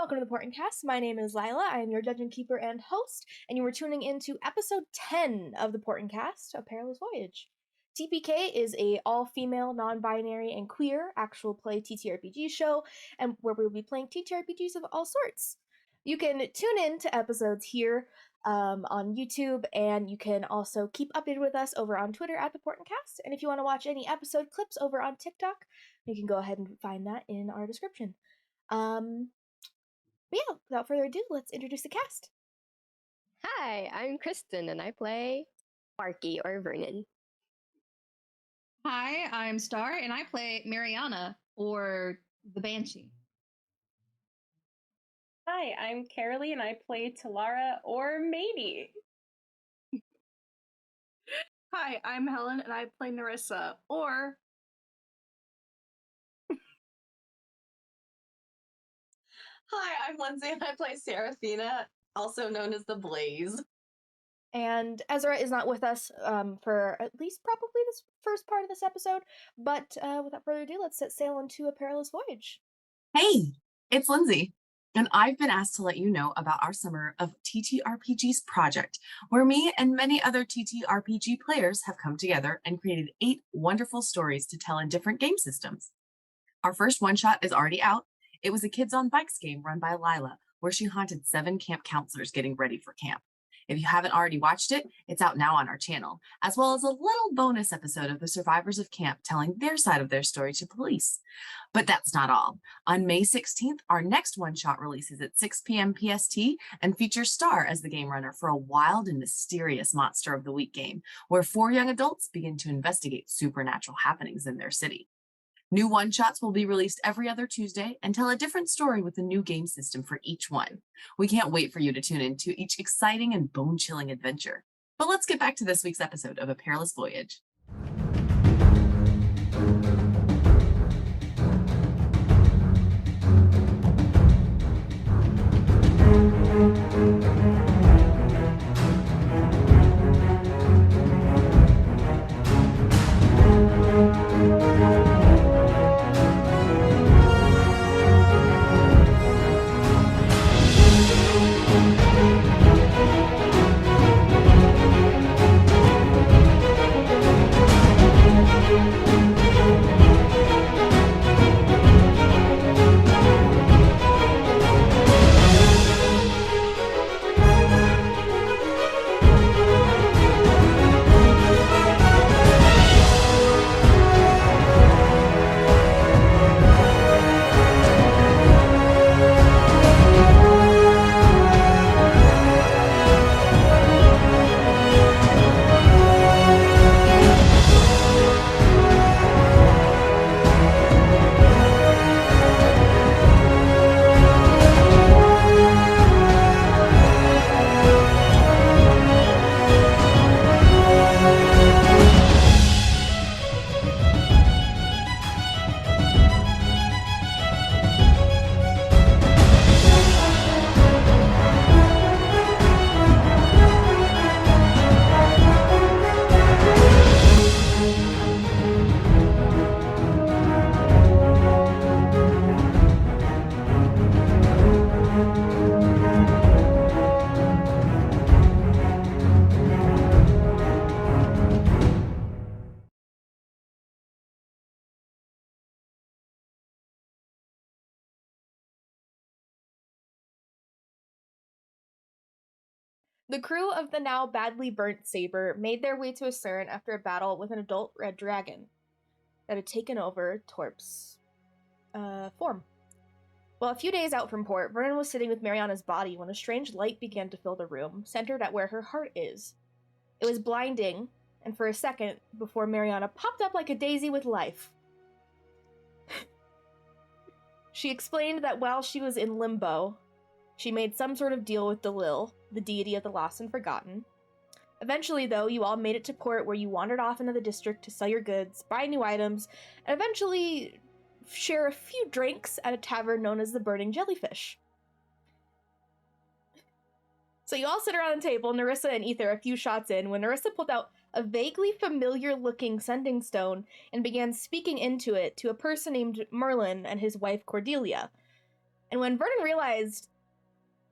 welcome to the Portent Kast. My name is Lila. I am your Dungeon Keeper and host, and you are tuning into episode 10 of the Portent Kast, A Parlous Voyage. TPK is a all-female, non-binary, and queer actual play TTRPG show, and where we will be playing TTRPGs of all sorts. You can tune in to episodes here on YouTube, and you can also keep updated with us over on Twitter at the Portent Kast. And if you want to watch any episode clips over on TikTok, you can go ahead and find that in our description. But yeah, without further ado, let's introduce the cast. Hi, I'm Kristen, and I play Sparky or Vernon. Hi, I'm Star, and I play Mariana, or the Banshee. Hi, I'm Carolee, and I play Talara, or Matey. Hi, I'm Helen, and I play Nerissa, or... Hi, I'm Lindsay, and I play Seraphina, also known as the Blaze. And Ezra is not with us for at least probably this first part of this episode, but without further ado, let's set sail into A Parlous Voyage. Hey, it's Lindsay, and I've been asked to let you know about our Summer of TTRPGs project, where me and many other TTRPG players have come together and created 8 wonderful stories to tell in different game systems. Our first one-shot is already out. It was a Kids on Bikes game run by Lila, where she haunted 7 camp counselors getting ready for camp. If you haven't already watched it, it's out now on our channel, as well as a little bonus episode of the survivors of camp telling their side of their story to police. But that's not all. On May 16th, our next one-shot releases at 6 p.m. PST and features Star as the game runner for a wild and mysterious Monster of the Week game, where 4 young adults begin to investigate supernatural happenings in their city. New one-shots will be released every other Tuesday and tell a different story with a new game system for each one. We can't wait for you to tune in to each exciting and bone-chilling adventure. But let's get back to this week's episode of A Parlous Voyage. The crew of the now badly burnt Saber made their way to Eassurn after a battle with an adult red dragon that had taken over Torp's form. Well, a few days out from port, Vernon was sitting with Mariana's body when a strange light began to fill the room, centered at where her heart is. It was blinding, and for a second, before Mariana popped up like a daisy with life. She explained that while she was in limbo, she made some sort of deal with Delil, the deity of the lost and forgotten. Eventually, though, you all made it to port, where you wandered off into the district to sell your goods, buy new items, and eventually share a few drinks at a tavern known as the Burning Jellyfish. So you all sit around the table, Nerissa and Ether a few shots in, when Nerissa pulled out a vaguely familiar-looking sending stone and began speaking into it to a person named Merlin and his wife Cordelia. And when Vernon realized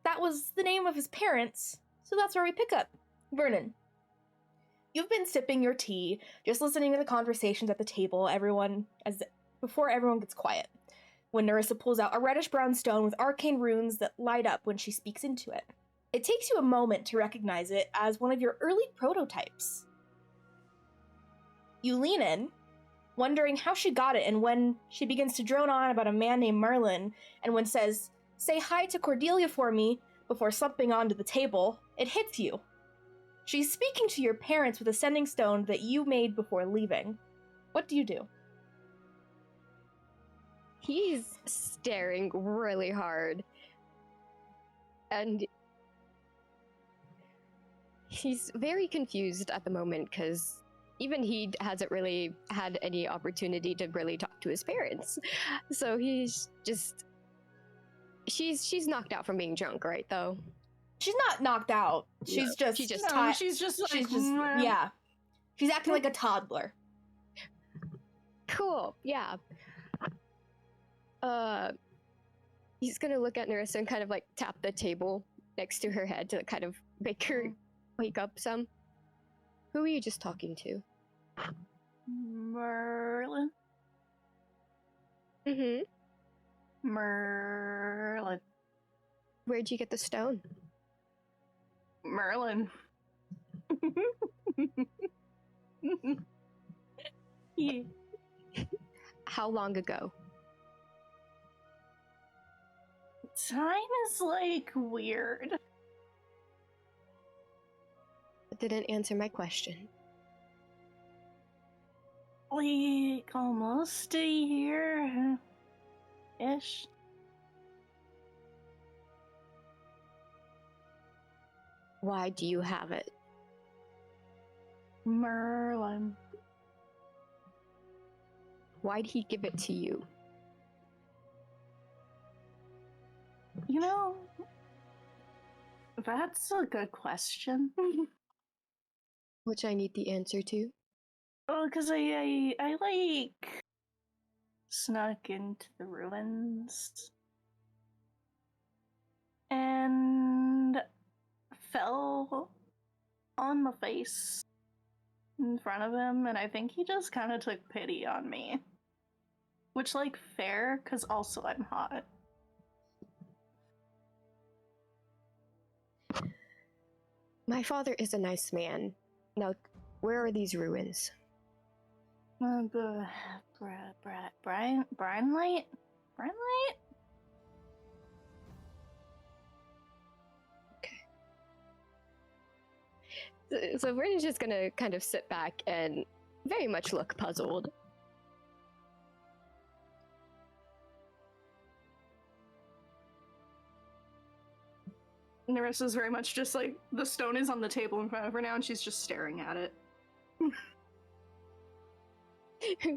that was the name of his parents, so that's where we pick up. Vernon, you've been sipping your tea, just listening to the conversations at the table, before everyone gets quiet, when Nerissa pulls out a reddish-brown stone with arcane runes that light up when she speaks into it. It takes you a moment to recognize it as one of your early prototypes. You lean in, wondering how she got it, and when she begins to drone on about a man named Merlin, and when says, "Say hi to Cordelia for me," before slumping onto the table, it hits you. She's speaking to your parents with a sending stone that you made before leaving. What do you do? He's staring really hard. And he's very confused at the moment because even he hasn't really had any opportunity to really talk to his parents. So he's just... She's knocked out from being drunk, right, though? She's not knocked out. She's just she's just No, she's just like, yeah. She's acting like a toddler. Cool, yeah. He's gonna look at Nerissa and kind of like tap the table next to her head to kind of make her wake up some. Who were you just talking to? Merlin. Mm-hmm. Merlin. Where'd you get the stone? Merlin. Yeah. How long ago? Time is like weird. That didn't answer my question. Like almost a year ish. Why do you have it? Merlin. Why'd he give it to you? You know, that's a good question. Which I need the answer to. Oh, because I like snuck into the ruins and fell on my face in front of him, and I think he just kind of took pity on me. Which, like, fair, because also I'm hot. My father is a nice man. Now, where are these ruins? Brian Light? Brian Light? So Vernon's just gonna kind of sit back and very much look puzzled. Nerissa's very much just like, the stone is on the table in front of her now, and she's just staring at it.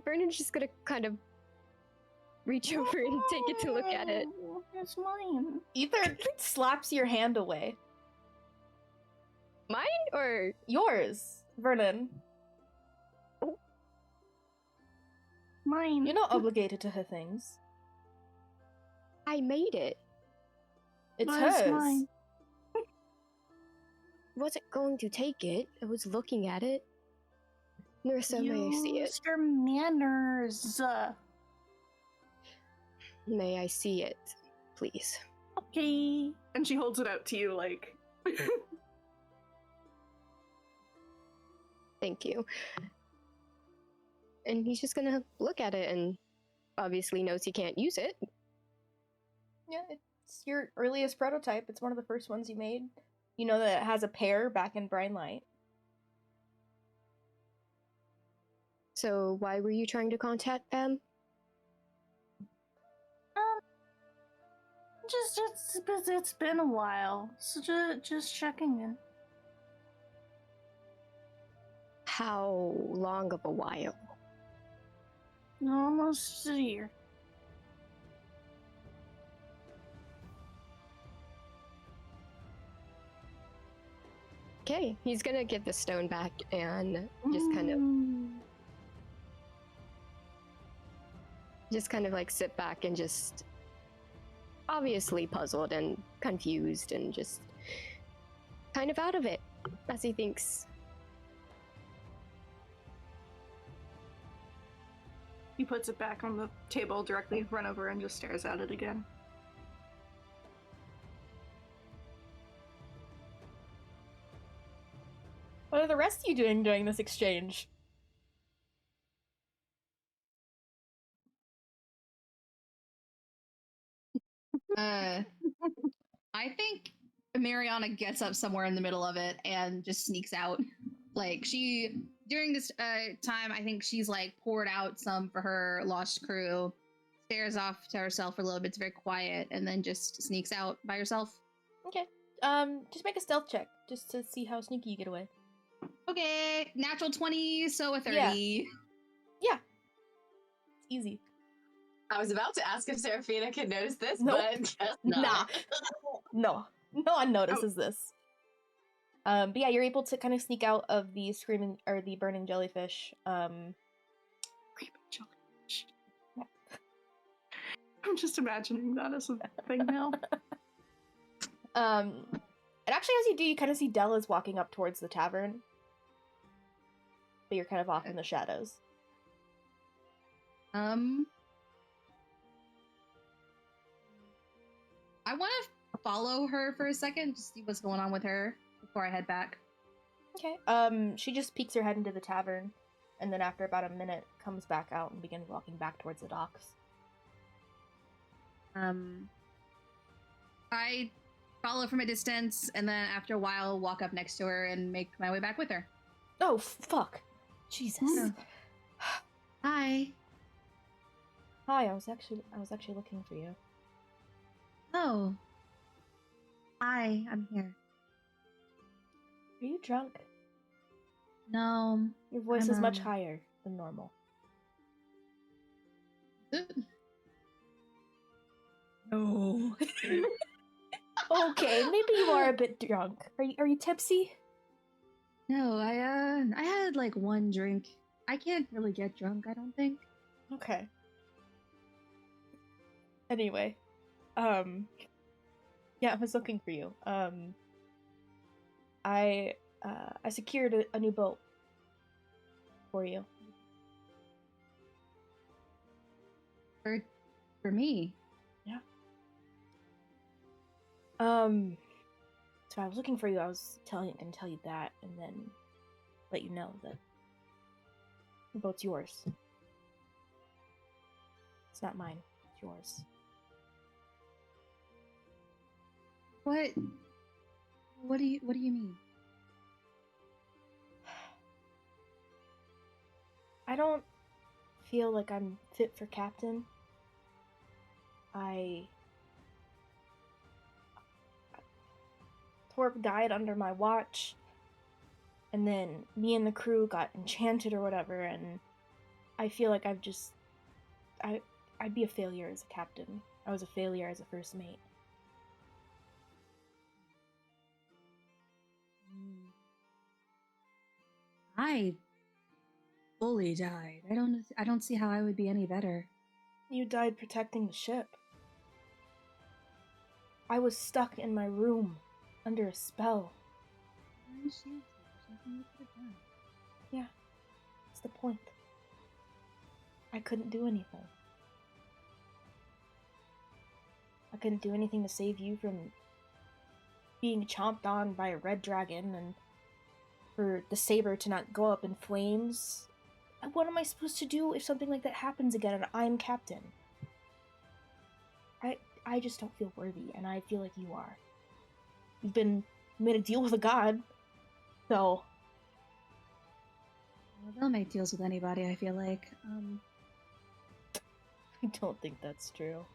Vernon's just gonna kind of reach over and take it to look at it. It's mine. Ether slaps your hand away. Mine or Yours, Vernon. Mine. You're not obligated to her things. I made it. It's But hers. it's mine. Wasn't going to take it. I was looking at it. Nerissa, may I see it? Use your manners. May I see it, please? Okay. And she holds it out to you, like. Thank you. And he's just gonna look at it and obviously knows he can't use it. Yeah, it's your earliest prototype. It's one of the first ones you made. You know that it has a pair back in Bright Light. So why were you trying to contact them? It's been a while, so just checking in. How long of a while? Almost a year. Okay, he's gonna give the stone back and just kind of like sit back and just obviously puzzled and confused and just kind of out of it as he thinks. He puts it back on the table directly in front of her and just stares at it again. What are the rest of you doing during this exchange? I think Mariana gets up somewhere in the middle of it and just sneaks out. Like during this time, I think she's like poured out some for her lost crew, stares off to herself for a little bit, it's very quiet, and then just sneaks out by herself. Okay. Just make a stealth check, just to see how sneaky you get away. Okay, natural 20, so a 30. Yeah. It's easy. I was about to ask if Seraphina could notice this, Nope. but guess not. No one notices this. But yeah, you're able to kind of sneak out of the screaming or the burning jellyfish. Creeping jellyfish. I'm just imagining that as a thing now. And actually, as you do, you kind of see Della's walking up towards the tavern, but you're kind of off in the shadows. I want to follow her for a second, just see what's going on with her before I head back. Okay. She just peeks her head into the tavern, and then after about a minute, comes back out and begins walking back towards the docks. I follow from a distance, and then after a while, walk up next to her and make my way back with her. Oh fuck! Jesus. Oh. Hi. Hi. I was actually looking for you. Oh. Hi, I'm here. Are you drunk? No. Your voice is much higher than normal. No. Okay, maybe you are a bit drunk. Are you tipsy? No, I had like one drink. I can't really get drunk, I don't think. Okay. Anyway, yeah, I was looking for you. I secured a new boat for you. For me. Yeah. So I was looking for you. I was gonna tell you that, and then let you know that the boat's yours. It's not mine. It's yours. What do you mean? I don't feel like I'm fit for captain. Torp died under my watch, and then me and the crew got enchanted or whatever, and I feel like I'd be a failure as a captain. I was a failure as a first mate. I fully died. I don't see how I would be any better. You died protecting the ship. I was stuck in my room under a spell. Yeah, that's the point. I couldn't do anything. I couldn't do anything to save you from being chomped on by a red dragon and for the saber to not go up in flames. What am I supposed to do if something like that happens again and I'm captain? I just don't feel worthy, and I feel like you are. You made a deal with a god, so... Well, they'll make deals with anybody, I feel like. I don't think that's true.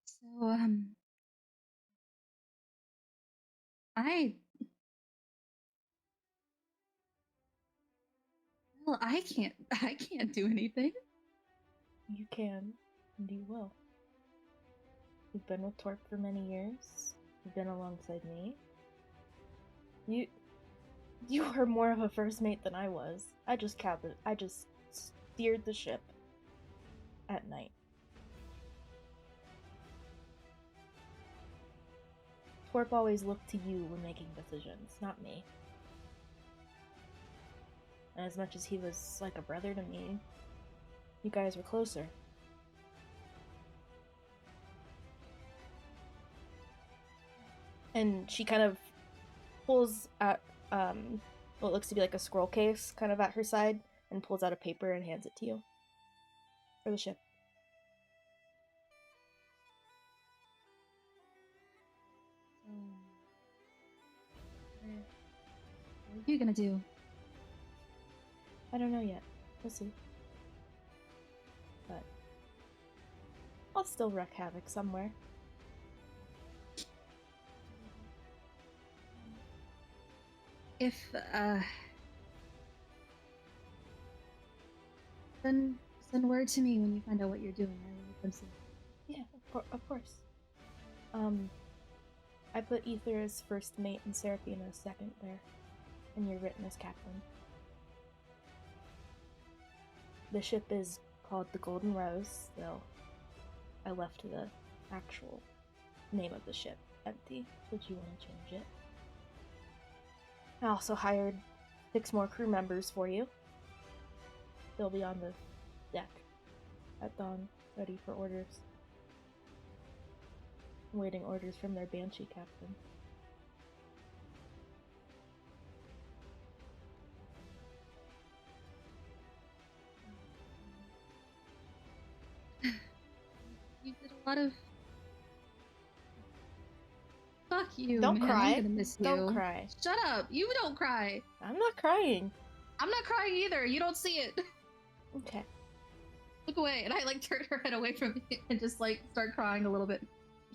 So, Well, I can't do anything. You can, and you will. You've been with Torp for many years. You've been alongside me. You were more of a first mate than I was. I just steered the ship at night. Torp always looked to you when making decisions, not me. And as much as he was like a brother to me, you guys were closer. And she kind of pulls at what looks to be like a scroll case kind of at her side and pulls out a paper and hands it to you. For the ship. What are you gonna do? I don't know yet. We'll see. But I'll still wreak havoc somewhere. If, then send word to me when you find out what you're doing. I will come see. Yeah, of course. I put Ether as first mate and Seraphina as second there. And you're written as captain. The ship is called the Golden Rose, though I left the actual name of the ship empty, so if you want to change it. I also hired 6 more crew members for you. They'll be on the deck at dawn, ready for orders. Waiting orders from their Banshee captain. You did a lot of. Fuck you. Don't man. cry. I'm gonna miss you. Don't cry. Shut up. You don't cry. I'm not crying. I'm not crying either. You don't see it. Okay. Look away. And I like turn her head away from me and just like start crying a little bit.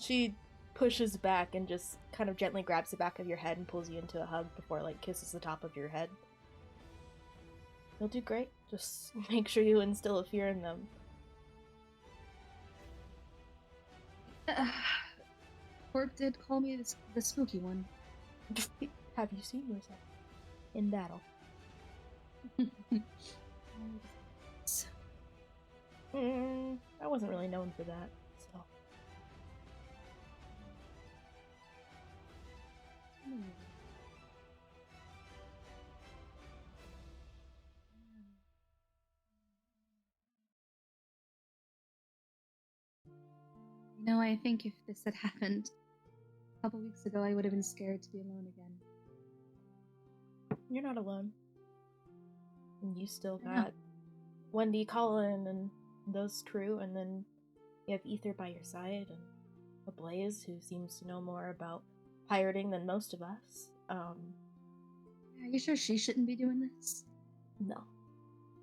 She pushes back and just kind of gently grabs the back of your head and pulls you into a hug before like kisses the top of your head. You'll do great. Just make sure you instill a fear in them. Corp did call me the spooky one. Have you seen yourself in battle? I wasn't really known for that, so. You know, I think if this had happened a couple weeks ago, I would have been scared to be alone again. You're not alone. And you still I know. got Wendy, Colin, and those crew, and then you have Ether by your side, and a Blaze who seems to know more about pirating than most of us. Are you sure she shouldn't be doing this? No.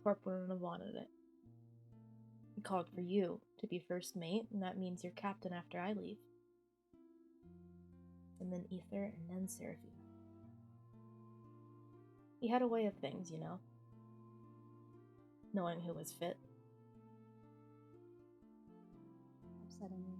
Torp wouldn't have wanted it. He called for you to be first mate, and that means you're captain after I leave. And then Ether, and then Seraphina. He had a way of things, you know. Knowing who was fit. Upsetting me.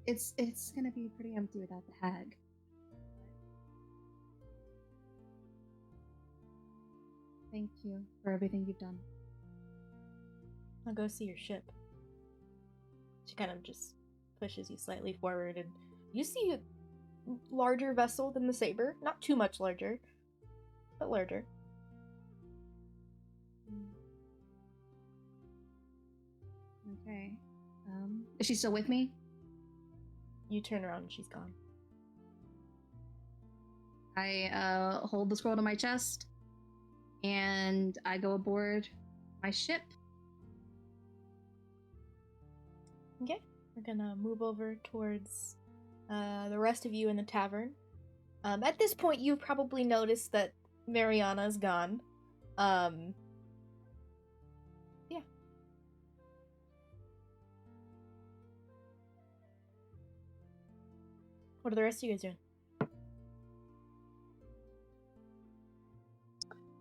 It's gonna be pretty empty without the hag. Thank you for everything you've done. I'll go see your ship. She kind of just pushes you slightly forward, and you see a larger vessel than the Saber. Not too much larger, but larger. Okay. Is she still with me? You turn around and she's gone. I hold the scroll to my chest, and I go aboard my ship. Okay, we're gonna move over towards the rest of you in the tavern. At this point, you've probably noticed that Mariana's gone. Yeah. What are the rest of you guys doing?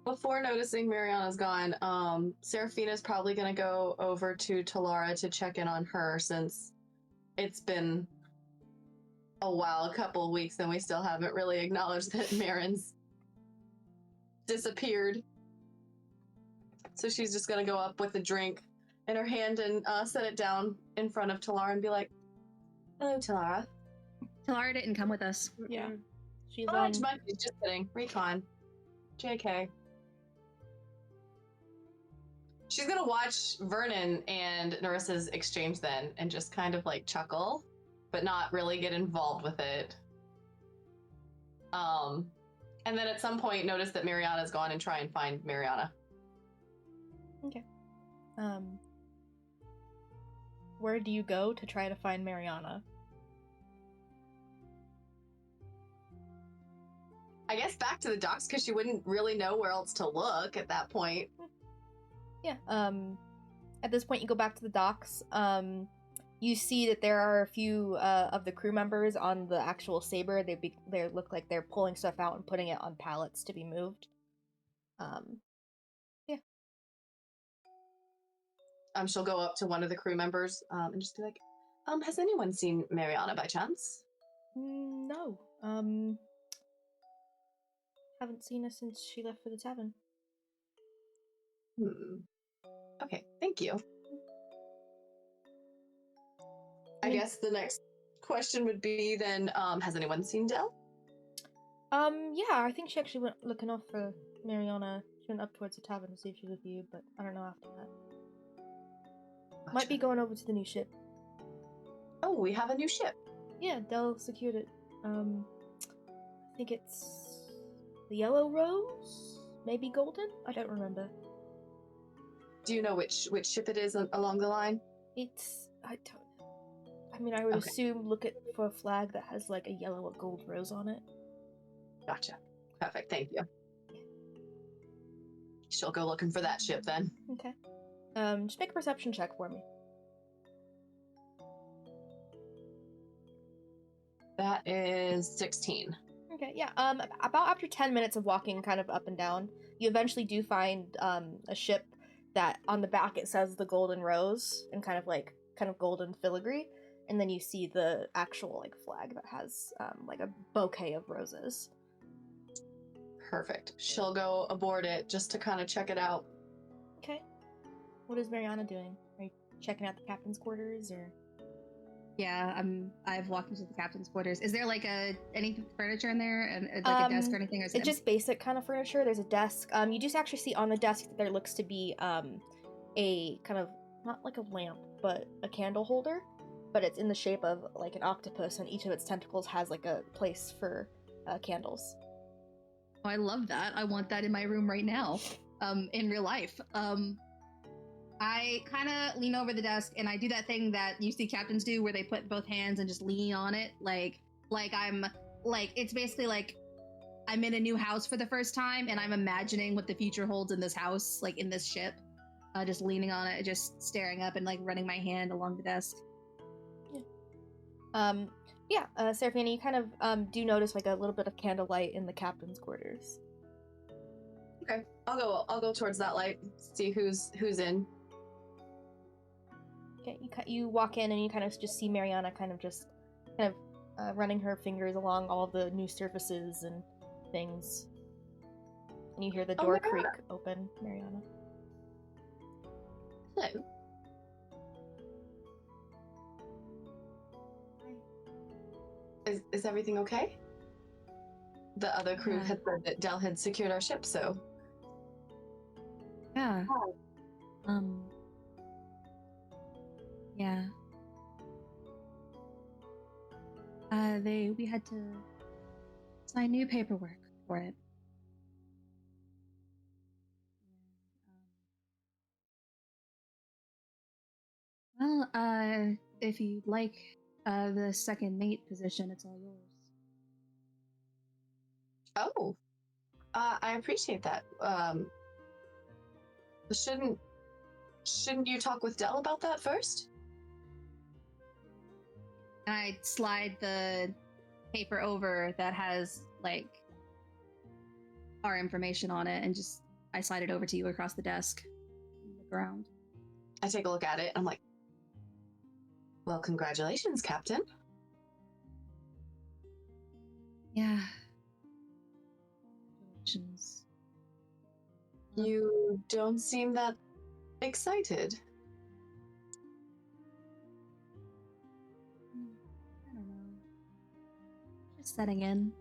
Before noticing Mariana's gone, Seraphina's probably gonna go over to Talara to check in on her since it's been a while, a couple of weeks, and we still haven't really acknowledged that Marin's disappeared. So she's just gonna go up with a drink in her hand and set it down in front of Talara and be like, "Hello, Talara." Talara didn't come with us. Yeah. She's Oh, just kidding. Recon. JK. She's gonna watch Vernon and Narissa's exchange then and just kind of like chuckle, but not really get involved with it. And then at some point notice that Mariana's gone and try and find Mariana. Okay. Where do you go to try to find Mariana? I guess back to the docks because she wouldn't really know where else to look at that point. Yeah. At this point, you go back to the docks. You see that there are a few of the crew members on the actual Saber. They look like they're pulling stuff out and putting it on pallets to be moved. Yeah. She'll go up to one of the crew members and just be like, has anyone seen Mariana by chance? No. Haven't seen her since she left for the tavern. Okay, thank you. I guess the next question would be then, has anyone seen Del? Yeah, I think she actually went looking off for Mariana. She went up towards the tavern to see if she was with you, but I don't know after that. Gotcha. Might be going over to the new ship. Oh, we have a new ship. Yeah, Del secured it. I think it's the Yellow Rose? Maybe Golden? I don't remember. Do you know which ship it is along the line? I would Okay. assume look for a flag that has like a yellow or gold rose on it. Gotcha. Perfect, thank you. She'll go looking for that ship then. Okay. Just make a perception check for me. That is 16. Okay, yeah. About after 10 minutes of walking kind of up and down, you eventually do find a ship that on the back it says the Golden Rose and kind of golden filigree, and then you see the actual like flag that has like a bouquet of roses. Perfect. She'll go aboard it just to kind of check it out. Okay. What is Mariana doing? Are you checking out the captain's quarters or? Yeah, I've walked into the captain's quarters. Is there like any furniture in there and like a desk or anything? Or is It's just basic kind of furniture. There's a desk. You just actually see on the desk that there looks to be a kind of not like a lamp, but a candle holder, but it's in the shape of like an octopus, and each of its tentacles has like a place for candles. Oh, I love that. I want that in my room right now. In real life. I kind of lean over the desk and I do that thing that you see captains do where they put both hands and just lean on it. Like it's basically like I'm in a new house for the first time and I'm imagining what the future holds in this house, like in this ship. Just leaning on it, just staring up and like running my hand along the desk. Yeah. Seraphina, you kind of do notice like a little bit of candlelight in the captain's quarters. Okay, I'll go towards that light, see who's in. Okay, you walk in and you kind of just see Mariana kind of running her fingers along all the new surfaces and things. And you hear the door creak open, Mariana. Hello. Is everything okay? The other crew had said that Del had secured our ship, so... Yeah. Yeah. We had to sign new paperwork for it. Well, if you'd like the second mate position, it's all yours. Oh, I appreciate that. Shouldn't you talk with Del about that first? And I slide the paper over that has like our information on it and just I slide it over to you across the desk. Look around. I take a look at it and I'm like, well, congratulations, Captain. Yeah. Congratulations. You don't seem that excited. I don't know. Just setting in.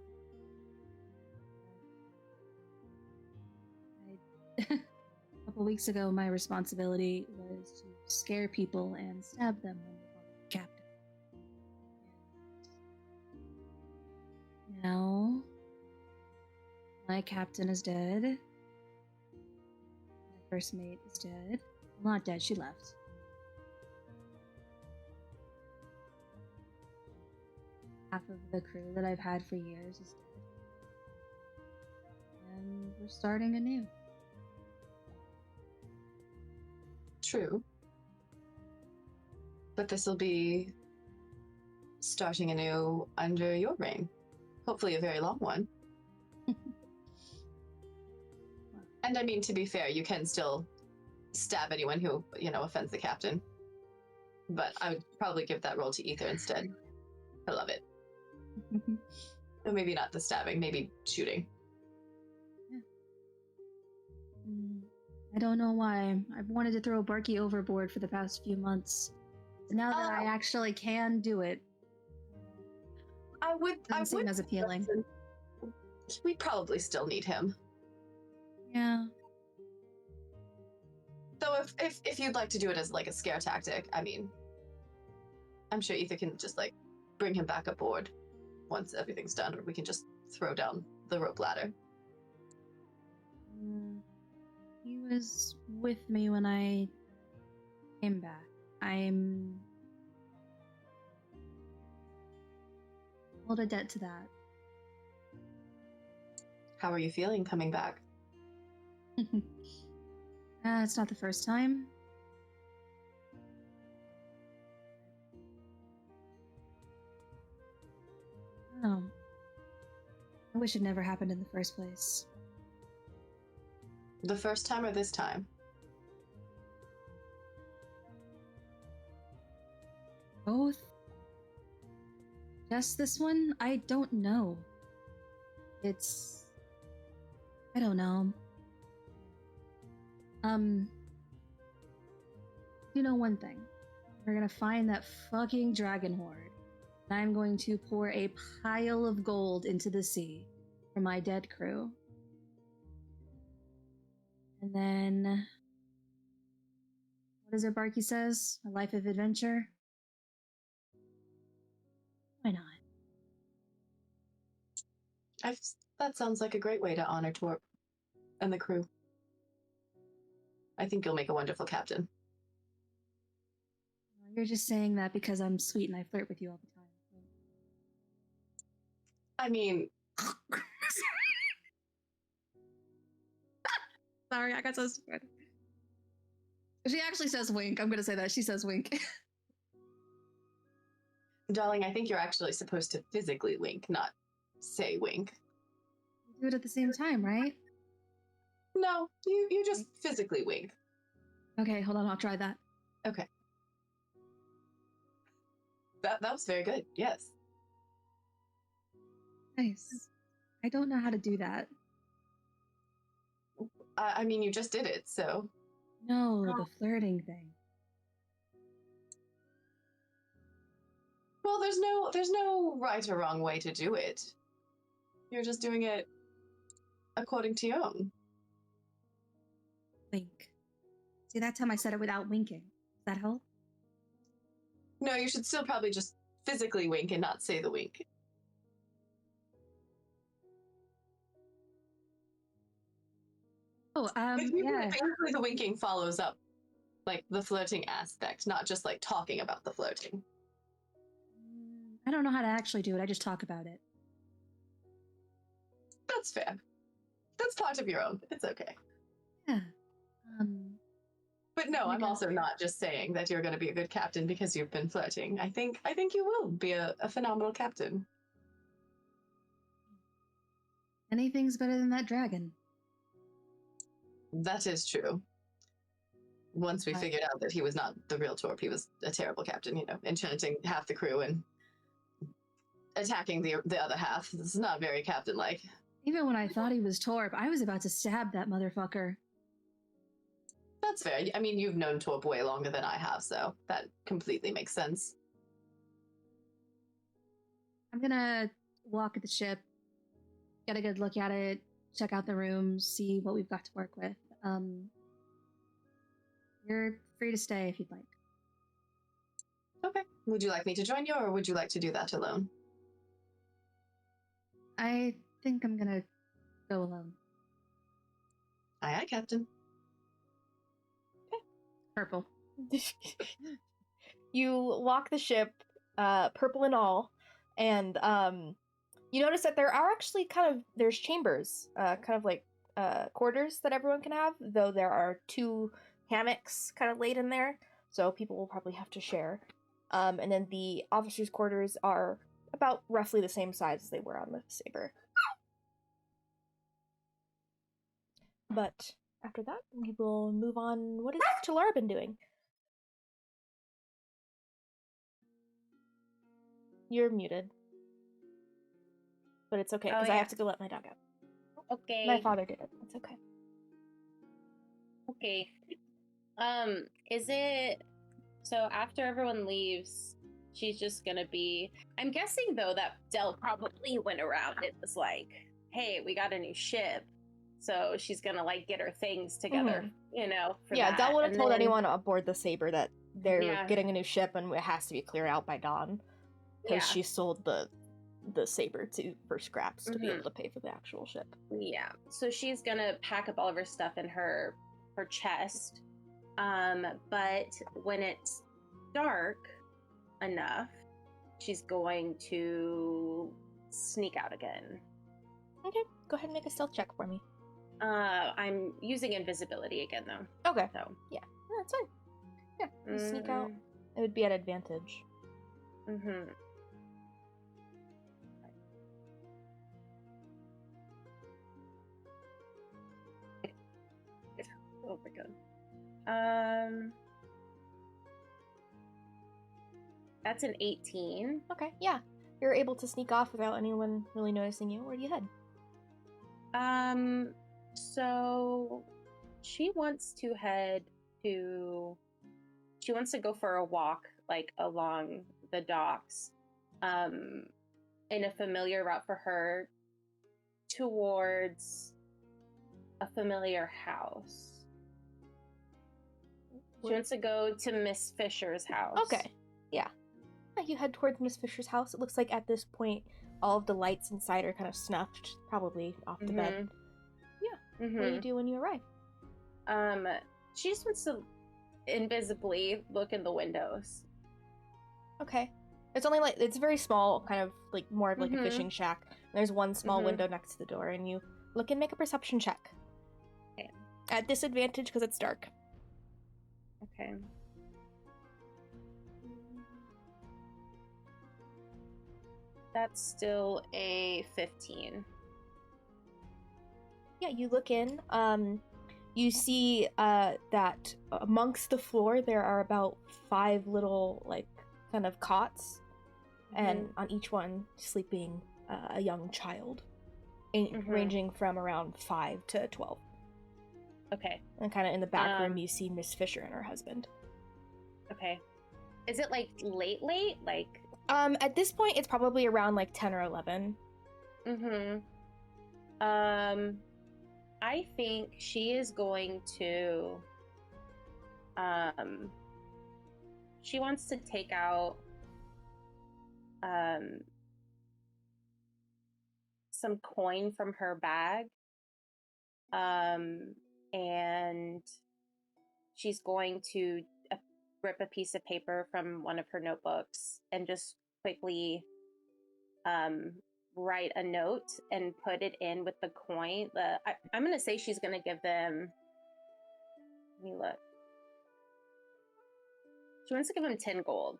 A couple weeks ago, my responsibility was to scare people and stab them when they called me captain. Now, my captain is dead. My first mate is dead. Well, not dead, she left. Half of the crew that I've had for years is dead. And we're starting anew. True. But this will be starting anew under your reign. Hopefully a very long one. And I mean, to be fair, you can still stab anyone who, offends the captain. But I would probably give that role to Ether instead. I love it. Or maybe not the stabbing, maybe shooting. I don't know why. I've wanted to throw Barky overboard for the past few months. Now that I actually can do it, doesn't seem as appealing. We probably still need him. Yeah. Though if you'd like to do it as like a scare tactic, I mean, I'm sure Ether can just like bring him back aboard once everything's done, or we can just throw down the rope ladder. He was with me when I came back. I'm hold a debt to that. How are you feeling coming back? It's not the first time. Oh. I wish it never happened in the first place. The first time or this time? Both? Just this one? I don't know. I don't know. You know one thing. We're gonna find that fucking dragon horde. And I'm going to pour a pile of gold into the sea for my dead crew. And then... What is it Barky says? A life of adventure? Why not? That sounds like a great way to honor Torp and the crew. I think you'll make a wonderful captain. You're just saying that because I'm sweet and I flirt with you all the time. I mean... Sorry, I got so stupid. She actually says wink. I'm gonna say that. She says wink. Darling, I think you're actually supposed to physically wink, not say wink. We do it at the same time, right? No, you just physically wink. Okay, hold on. I'll try that. Okay. That was very good, yes. Nice. I don't know how to do that. I mean, you just did it, so... No, the flirting thing. Well, there's no right or wrong way to do it. You're just doing it according to your own. Wink. See, that time I said it without winking. Does that help? No, you should still probably just physically wink and not say the wink. Oh, yeah. Basically, the winking follows up, like, the flirting aspect, not just, like, talking about the flirting. I don't know how to actually do it. I just talk about it. That's fair. That's part of your own. It's okay. Yeah. But no, I'm also not just saying that you're going to be a good captain because you've been flirting. I think you will be a phenomenal captain. Anything's better than that dragon. That is true. Once we figured out that he was not the real Torp, he was a terrible captain, enchanting half the crew and attacking the other half. This is not very captain-like. Even when I thought he was Torp, I was about to stab that motherfucker. That's fair. I mean, you've known Torp way longer than I have, so that completely makes sense. I'm gonna walk at the ship, get a good look at it, check out the rooms, see what we've got to work with. You're free to stay if you'd like. Okay. Would you like me to join you, or would you like to do that alone? I think I'm gonna go alone. Aye, aye, Captain. Purple. You walk the ship, purple and all, and you notice that there are actually there's chambers, kind of like quarters that everyone can have, though there are 2 hammocks kind of laid in there, so people will probably have to share. And then the officers' quarters are about roughly the same size as they were on the Saber. But after that, we will move on. What has Talara been doing? You're muted. But it's okay, because I have to go let my dog out. Okay. My father did it. It's okay. Okay. Is it so after everyone leaves, she's just gonna be I'm guessing though that Dell probably went around and was like, hey, we got a new ship. So she's gonna like get her things together, for that. Dell would have And told then- anyone aboard the Saber that they're getting a new ship and it has to be cleared out by dawn. Because she sold the Saber for scraps to be able to pay for the actual ship. Yeah. So she's gonna pack up all of her stuff in her chest. But when it's dark enough, she's going to sneak out again. Okay, go ahead and make a stealth check for me. I'm using invisibility again though. Okay. So Yeah, that's fine. Yeah, you sneak out. It would be at advantage. Mm-hmm. Oh my god. That's an 18. Okay, yeah. You're able to sneak off without anyone really noticing you. Where do you head? So she wants to go for a walk, like along the docks, in a familiar route for her towards a familiar house. She wants to go to Miss Fisher's house. Okay, yeah. You head towards Miss Fisher's house. It looks like at this point, all of the lights inside are kind of snuffed, probably off the bed. Yeah. What do you do when you arrive? She just wants to invisibly look in the windows. Okay. It's only it's very small, kind of like more of like a fishing shack. There's one small window next to the door, and you look and make a perception check. Okay. At disadvantage because it's dark. Okay. That's still a 15. Yeah, you look in. You see that amongst the floor there are about 5 little like kind of cots, and on each one sleeping a young child, ranging from around 5 to 12. Okay. And kind of in the back room, you see Miss Fisher and her husband. Okay. Is it like late? Like. At this point, it's probably around like 10 or 11. I think she is going to. She wants to take out. Some coin from her bag. And she's going to rip a piece of paper from one of her notebooks and just quickly write a note and put it in with the coin. I'm going to say she's going to give them... Let me look. She wants to give them 10 gold.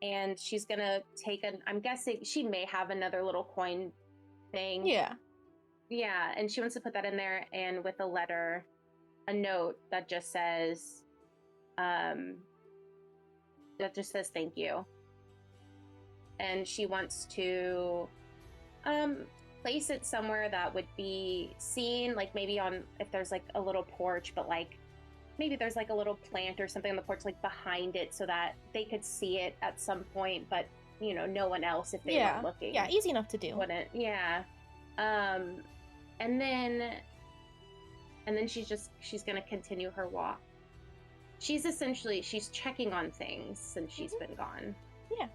and she's gonna take I'm guessing she may have another little coin thing. Yeah. Yeah, and she wants to put that in there, and with a note that just says, thank you. And she wants to place it somewhere that would be seen, like maybe on, if there's like a little porch, but like maybe there's like a little plant or something on the porch, like behind it, so that they could see it at some point, but you know, no one else, if they weren't looking. Yeah, easy enough to do. Wouldn't. Yeah. And then she's gonna continue her walk. She's checking on things since she's been gone. Yeah.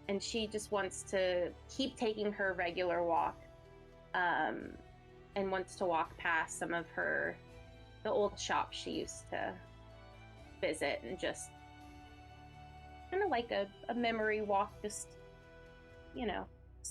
And she just wants to keep taking her regular walk, and wants to walk past some of the old shops she used to visit, and just kind of like a memory walk, just, you know,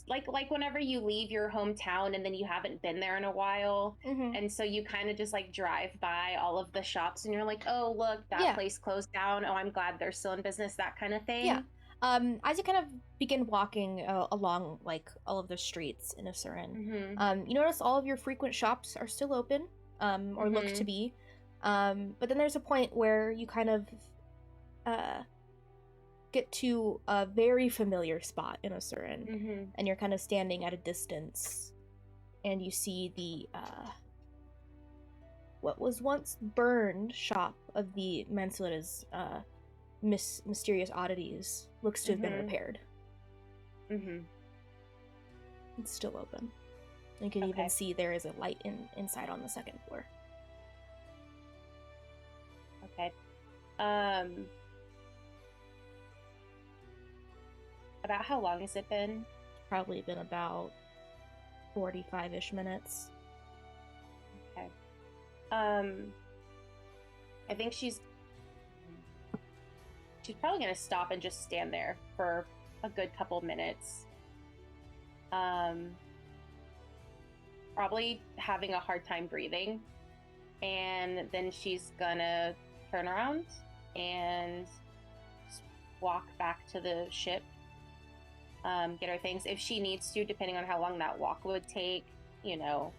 like whenever you leave your hometown and then you haven't been there in a while, and so you kind of just like drive by all of the shops and you're like, oh look, that place closed down, oh I'm glad they're still in business, that kind of thing. Yeah. As you kind of begin walking along like all of the streets in Eassurn, you notice all of your frequent shops are still open, or look to be, but then there's a point where you kind of get to a very familiar spot in Eassurn, and you're kind of standing at a distance, and you see the what was once burned shop of the Mansula's mysterious oddities looks to have been repaired. It's still open. You can even see there is a light inside on the second floor. Okay. About how long has it been? Probably been about 45-ish minutes. Okay. I think she's probably gonna stop and just stand there for a good couple minutes. Probably having a hard time breathing, and then she's gonna turn around and walk back to the ship, get her things if she needs to, depending on how long that walk would take, you know,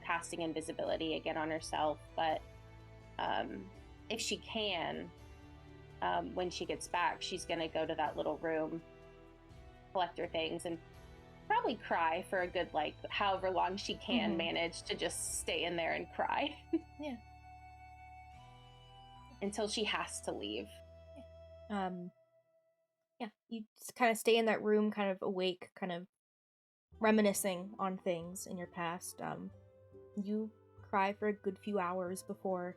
casting invisibility again on herself. But if she can, when she gets back, she's gonna go to that little room, collect her things, and probably cry for a good, like, however long she can manage to just stay in there and cry. Yeah. Until she has to leave. Yeah, you just kind of stay in that room, kind of awake, kind of reminiscing on things in your past. You cry for a good few hours before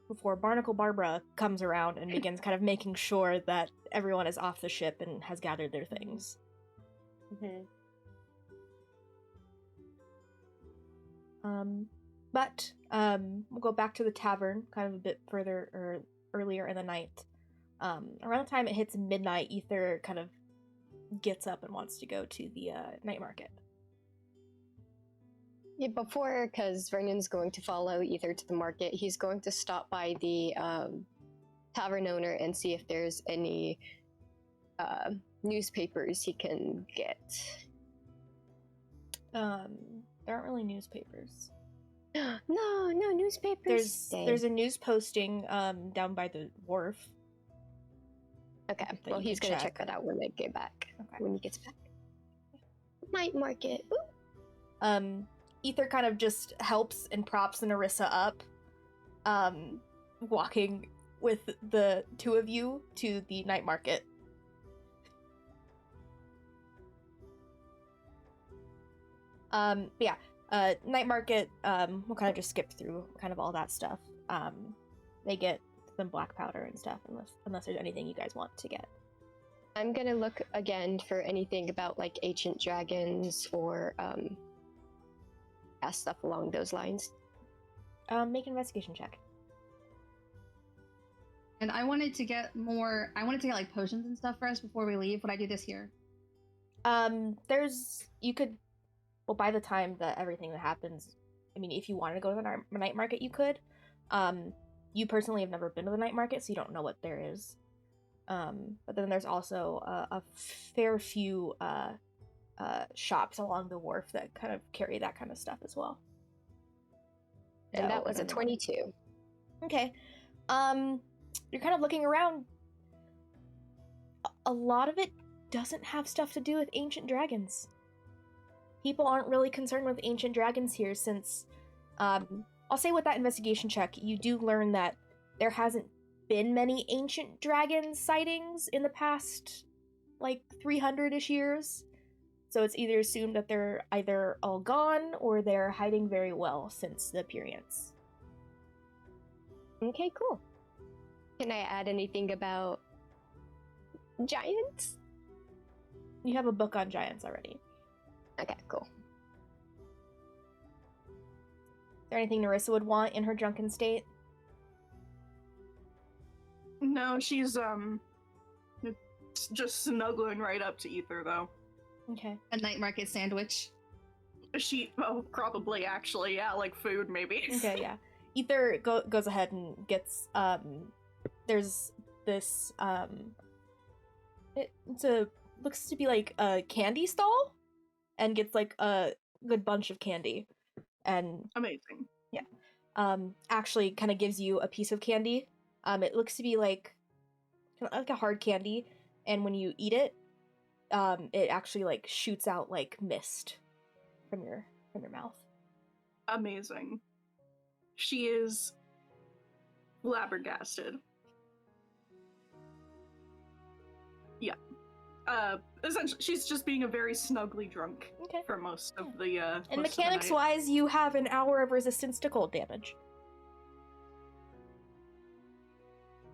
before Barnacle Barbara comes around and begins kind of making sure that everyone is off the ship and has gathered their things. But we'll go back to the tavern kind of a bit further, or earlier in the night. Around the time it hits midnight, Ether kind of gets up and wants to go to the night market. Yeah, before, because Vernon's going to follow Ether to the market, he's going to stop by the tavern owner and see if there's any newspapers he can get. There aren't really newspapers. No newspapers. There's a news posting down by the wharf. Okay, well he's gonna check that out when they get back. Okay. When he gets back. Night market. Ooh. Ether kind of just helps and props Narissa up, walking with the two of you to the night market. Night market, we'll kind of just skip through kind of all that stuff. They get some black powder and stuff, unless there's anything you guys want to get. I'm gonna look again for anything about like ancient dragons or stuff along those lines. Make an investigation check. And I wanted to get like potions and stuff for us before we leave. Would I do this here? By the time that everything that happens, I mean, if you wanted to go to the night market, you could. You personally have never been to the night market, so you don't know what there is. But then there's also a fair few shops along the wharf that kind of carry that kind of stuff as well. And that was a 22. Okay. You're kind of looking around. A lot of it doesn't have stuff to do with ancient dragons. People aren't really concerned with ancient dragons here since, I'll say with that investigation check, you do learn that there hasn't been many ancient dragon sightings in the past, like, 300-ish years. So it's either assumed that they're either all gone or they're hiding very well since the appearance. Okay, cool. Can I add anything about giants? You have a book on giants already. Okay, cool. Is there anything Narissa would want in her drunken state? No, she's just snuggling right up to Ether though. Okay. A night market sandwich. Probably actually, yeah, like food maybe. Okay, yeah. Ether goes ahead and gets there's this looks to be like a candy stall, and gets like a good bunch of candy, and Amazing. actually kind of gives you a piece of candy. It looks to be like a hard candy, and when you eat it, it actually like shoots out like mist from your mouth. Amazing. She is flabbergasted. Yeah. Essentially, she's just being a very snugly drunk for most of the. And mechanics-wise, you have an hour of resistance to cold damage.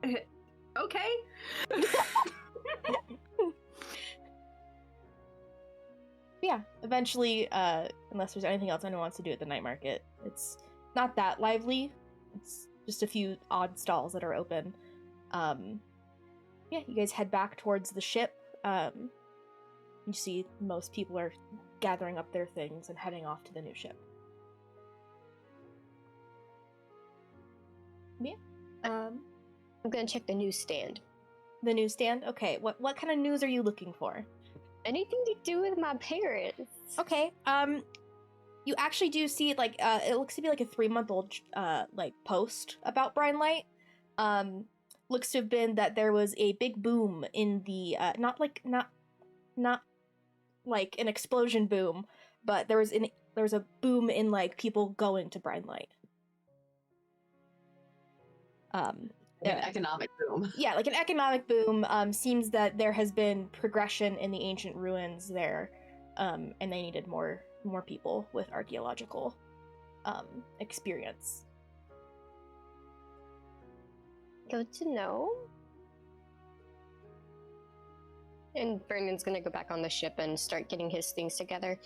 Okay. Yeah, eventually, unless there's anything else anyone wants to do at the night market, it's not that lively. It's just a few odd stalls that are open. Yeah, you guys head back towards the ship. You see most people are gathering up their things and heading off to the new ship. Yeah. I'm gonna check the newsstand. The newsstand? Okay, what kind of news are you looking for? Anything to do with my parents. Okay, you actually do see, like, it looks to be like a 3-month-old, like, post about Brine Light. Looks to have been that there was a big boom in the, not like an explosion boom, but there was a boom in, like, people going to Brine Light. An economic boom. Yeah, like an economic boom. Seems that there has been progression in the ancient ruins there, and they needed more people with archaeological experience. Good to know. And Vernon's gonna go back on the ship and start getting his things together.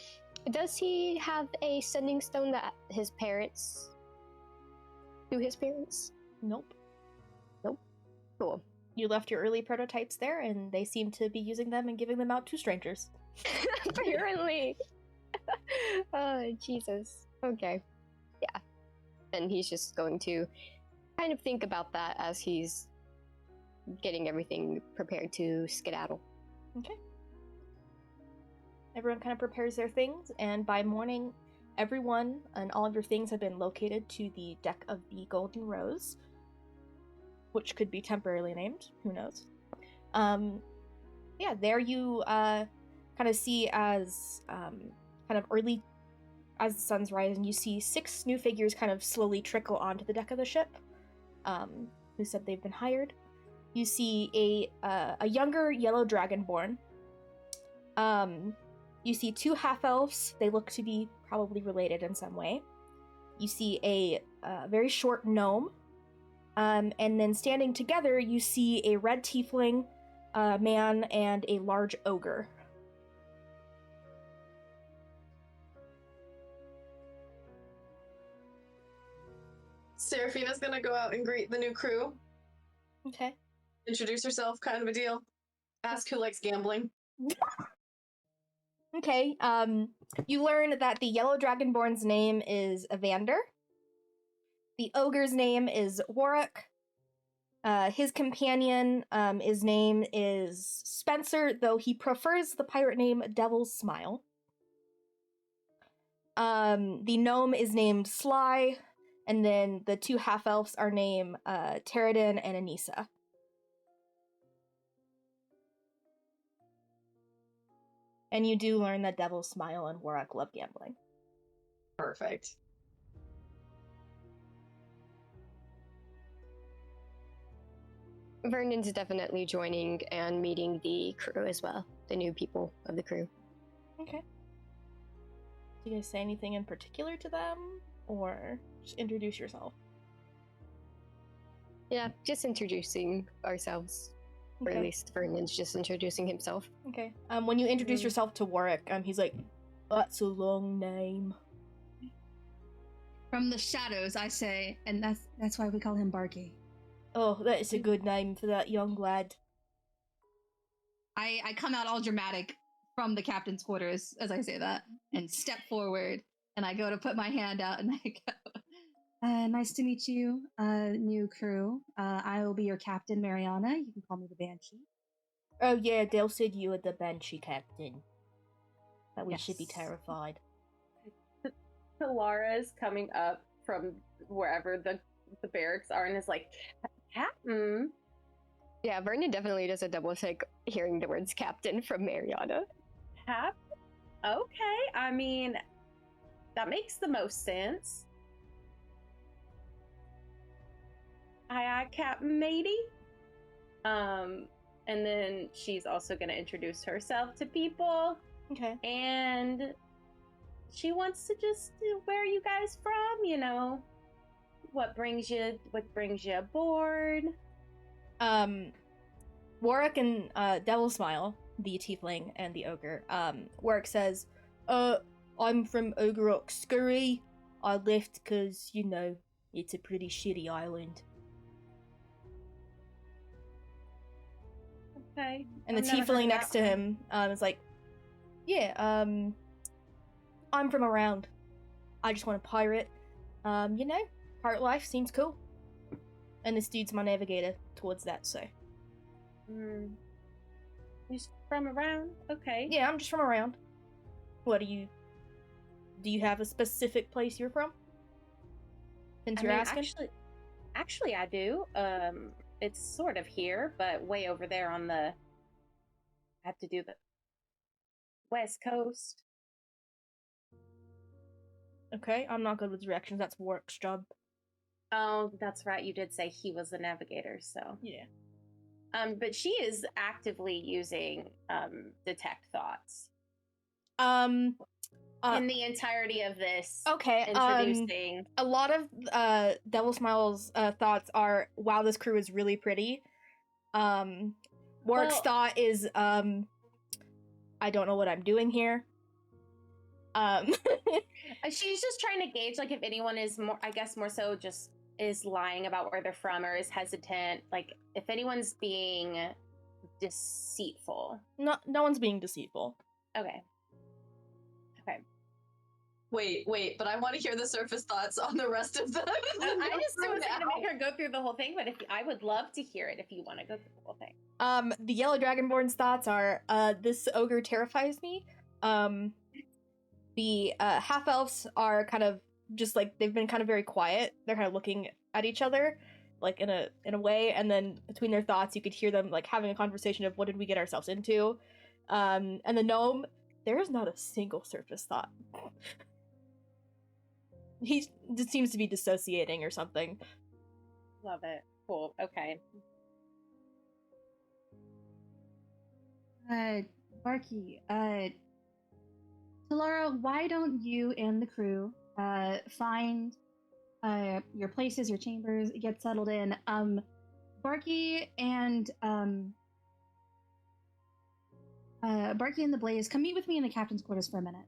Does he have a sending stone that his parents... to his parents? Nope. Cool. You left your early prototypes there, and they seem to be using them and giving them out to strangers. Apparently. Oh, Jesus. Okay. Yeah. And he's just going to kind of think about that as he's getting everything prepared to skedaddle. Okay. Everyone kind of prepares their things, and by morning, everyone and all of your things have been located to the deck of the Golden Rose, which could be temporarily named, who knows. Yeah, there you kind of see as kind of early, as the sun's rising, you see 6 new figures kind of slowly trickle onto the deck of the ship, who said they've been hired. You see a younger yellow dragonborn. You see 2 half-elves. They look to be probably related in some way. You see a very short gnome. And then standing together, you see a red tiefling, man, and a large ogre. Seraphina's gonna go out and greet the new crew. Okay. Introduce herself, kind of a deal. Ask who likes gambling. Okay, you learn that the yellow dragonborn's name is Evander. The ogre's name is Warwick. His companion, his name is Spencer, though he prefers the pirate name Devil's Smile. The gnome is named Sly, and then the two half-elves are named Teradin and Anissa. And you do learn that Devil's Smile and Warwick love gambling. Perfect. Vernon's definitely joining and meeting the crew as well, the new people of the crew. Okay. Do you guys say anything in particular to them, or just introduce yourself? Yeah, just introducing ourselves. Or at least Vernon's just introducing himself. Okay. When you introduce yourself to Warwick, he's like, "That's a long name." From the shadows, I say, and that's why we call him Barky. Oh, that is a good name for that young lad. I come out all dramatic from the captain's quarters as I say that, and step forward, and I go to put my hand out, and I go, nice to meet you, new crew. I will be your captain, Mariana. You can call me the Banshee. Oh yeah, Dale said you were the Banshee captain. That we should be Yes. terrified. Lara is coming up from wherever the barracks are and is like, Captain. Yeah, Vernon definitely does a double take hearing the words captain from Mariana. Captain? Okay, I mean, that makes the most sense. Aye, Captain Matey. And then she's also going to introduce herself to people. Okay. And she wants to just, where are you guys from? You know, what brings you aboard? Warwick and Devil Smile, the tiefling and the ogre, Warwick says, I'm from Ogre Scurry. I left because, you know, it's a pretty shitty island. Okay. And the I've never heard tiefling of next that to one. him is like, yeah, I'm from around. I just want to pirate. You know, pirate life seems cool. And this dude's my navigator towards that, so. He's from around? Okay. Yeah, I'm just from around. What do you have a specific place you're from? Since you're asking? Actually I do. It's sort of here, but way over there on the, I have to do the West Coast. Okay, I'm not good with directions. That's Warwick's job. Oh, that's right. You did say he was the navigator, so. Yeah. But she is actively using detect thoughts In the entirety of this. Okay. Introducing. A lot of Devil Smile's thoughts are, wow, this crew is really pretty. Warwick's thought is, I don't know what I'm doing here. She's just trying to gauge, like, if anyone is more, I guess, more so just is lying about where they're from or is hesitant. Like, if anyone's being deceitful. No one's being deceitful. Okay. Wait, but I want to hear the surface thoughts on the rest of them. I just was going to make her go through the whole thing, but I would love to hear it if you want to go through the whole thing. The Yellow Dragonborn's thoughts are, this ogre terrifies me. The half-elves are kind of just like, they've been kind of very quiet. They're kind of looking at each other, like in a way, and then between their thoughts you could hear them like having a conversation of what did we get ourselves into. And the gnome, there is not a single surface thought. He just seems to be dissociating or something. Love it. Cool. Okay. Barky, Laura, why don't you and the crew find your places, your chambers, get settled in? Barky and the Blaze, come meet with me in the captain's quarters for a minute.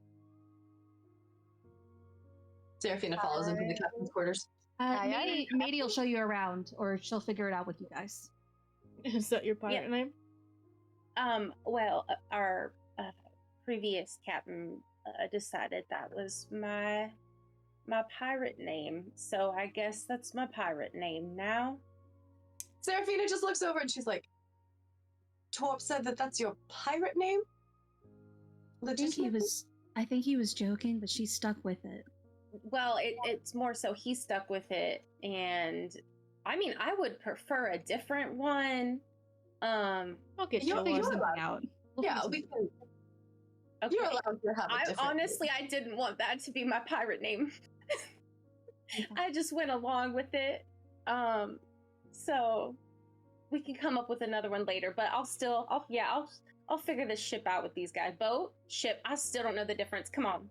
Seraphina follows into the captain's quarters. Matey will show you around, or she'll figure it out with you guys. Is that your pirate name? Well, our previous captain decided that was my my pirate name, so I guess that's my pirate name now. Seraphina just looks over and she's like, Torp said that that's your pirate name? I think he was joking, but she stuck with it. Well, it's more so he stuck with it, and I mean, I would prefer a different one. I'll get you You're one. Something out. Yeah, we can. Okay. You're allowed to have a different Honestly, I didn't want that to be my pirate name. I just went along with it. So we can come up with another one later, but I'll figure this ship out with these guys. Boat, ship, I still don't know the difference. Come on.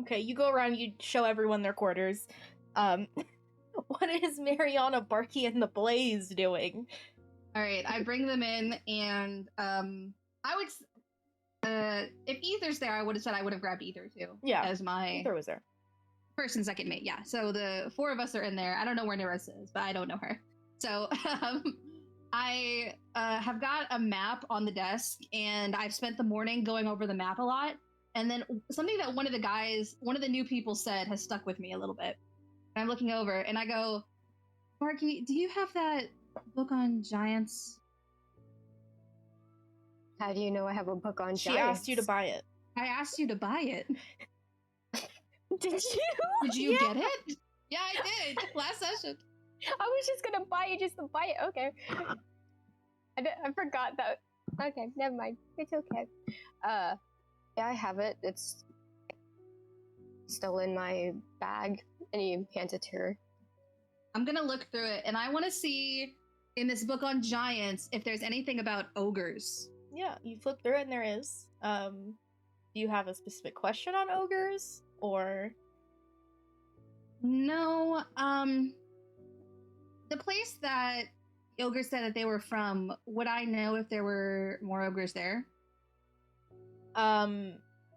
Okay, you go around, you show everyone their quarters. What is Mariana, Barky, and the Blaze doing? All right, I bring them in, and I would, if Ether's there, I would have said I would have grabbed Ether too. Yeah, as my Ether was there. first and second mate. Yeah, so the four of us are in there. I don't know where Nerissa is, but I don't know her. So I have got a map on the desk, and I've spent the morning going over the map a lot. And then something that one of the new people said has stuck with me a little bit. And I'm looking over, and I go, Marky, do you have that book on giants? How do you know I have a book on She giants? asked you to buy it. I asked you to buy it. Did you? Did you get it? Yeah, I did. Last session. I was just gonna buy it just to buy it. Okay. I forgot that. Okay, never mind. It's okay. Yeah, I have it. It's still in my bag, and he hands it to her. I'm gonna look through it, and I want to see in this book on giants if there's anything about ogres. Yeah, you flip through it and there is. Do you have a specific question on ogres? Or No, the place that the ogres said that they were from, would I know if there were more ogres there? Or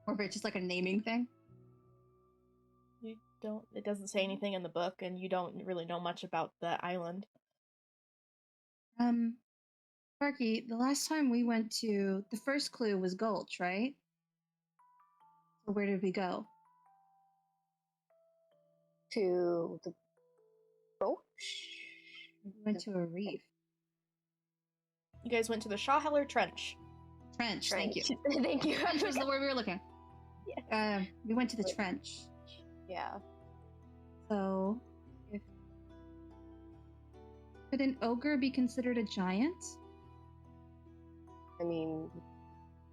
if it's just like a naming thing? you don't, it doesn't say anything in the book, and you don't really know much about the island. Sparky, the last time we went to, the first clue was Gulch, right? So where did we go? To the boat? We went to a reef. You guys went to the Shawheller Trench. Trench, thank you. Thank you. Trench was the word we were looking. Yeah. We went to the trench. Yeah. So, could an ogre be considered a giant? I mean,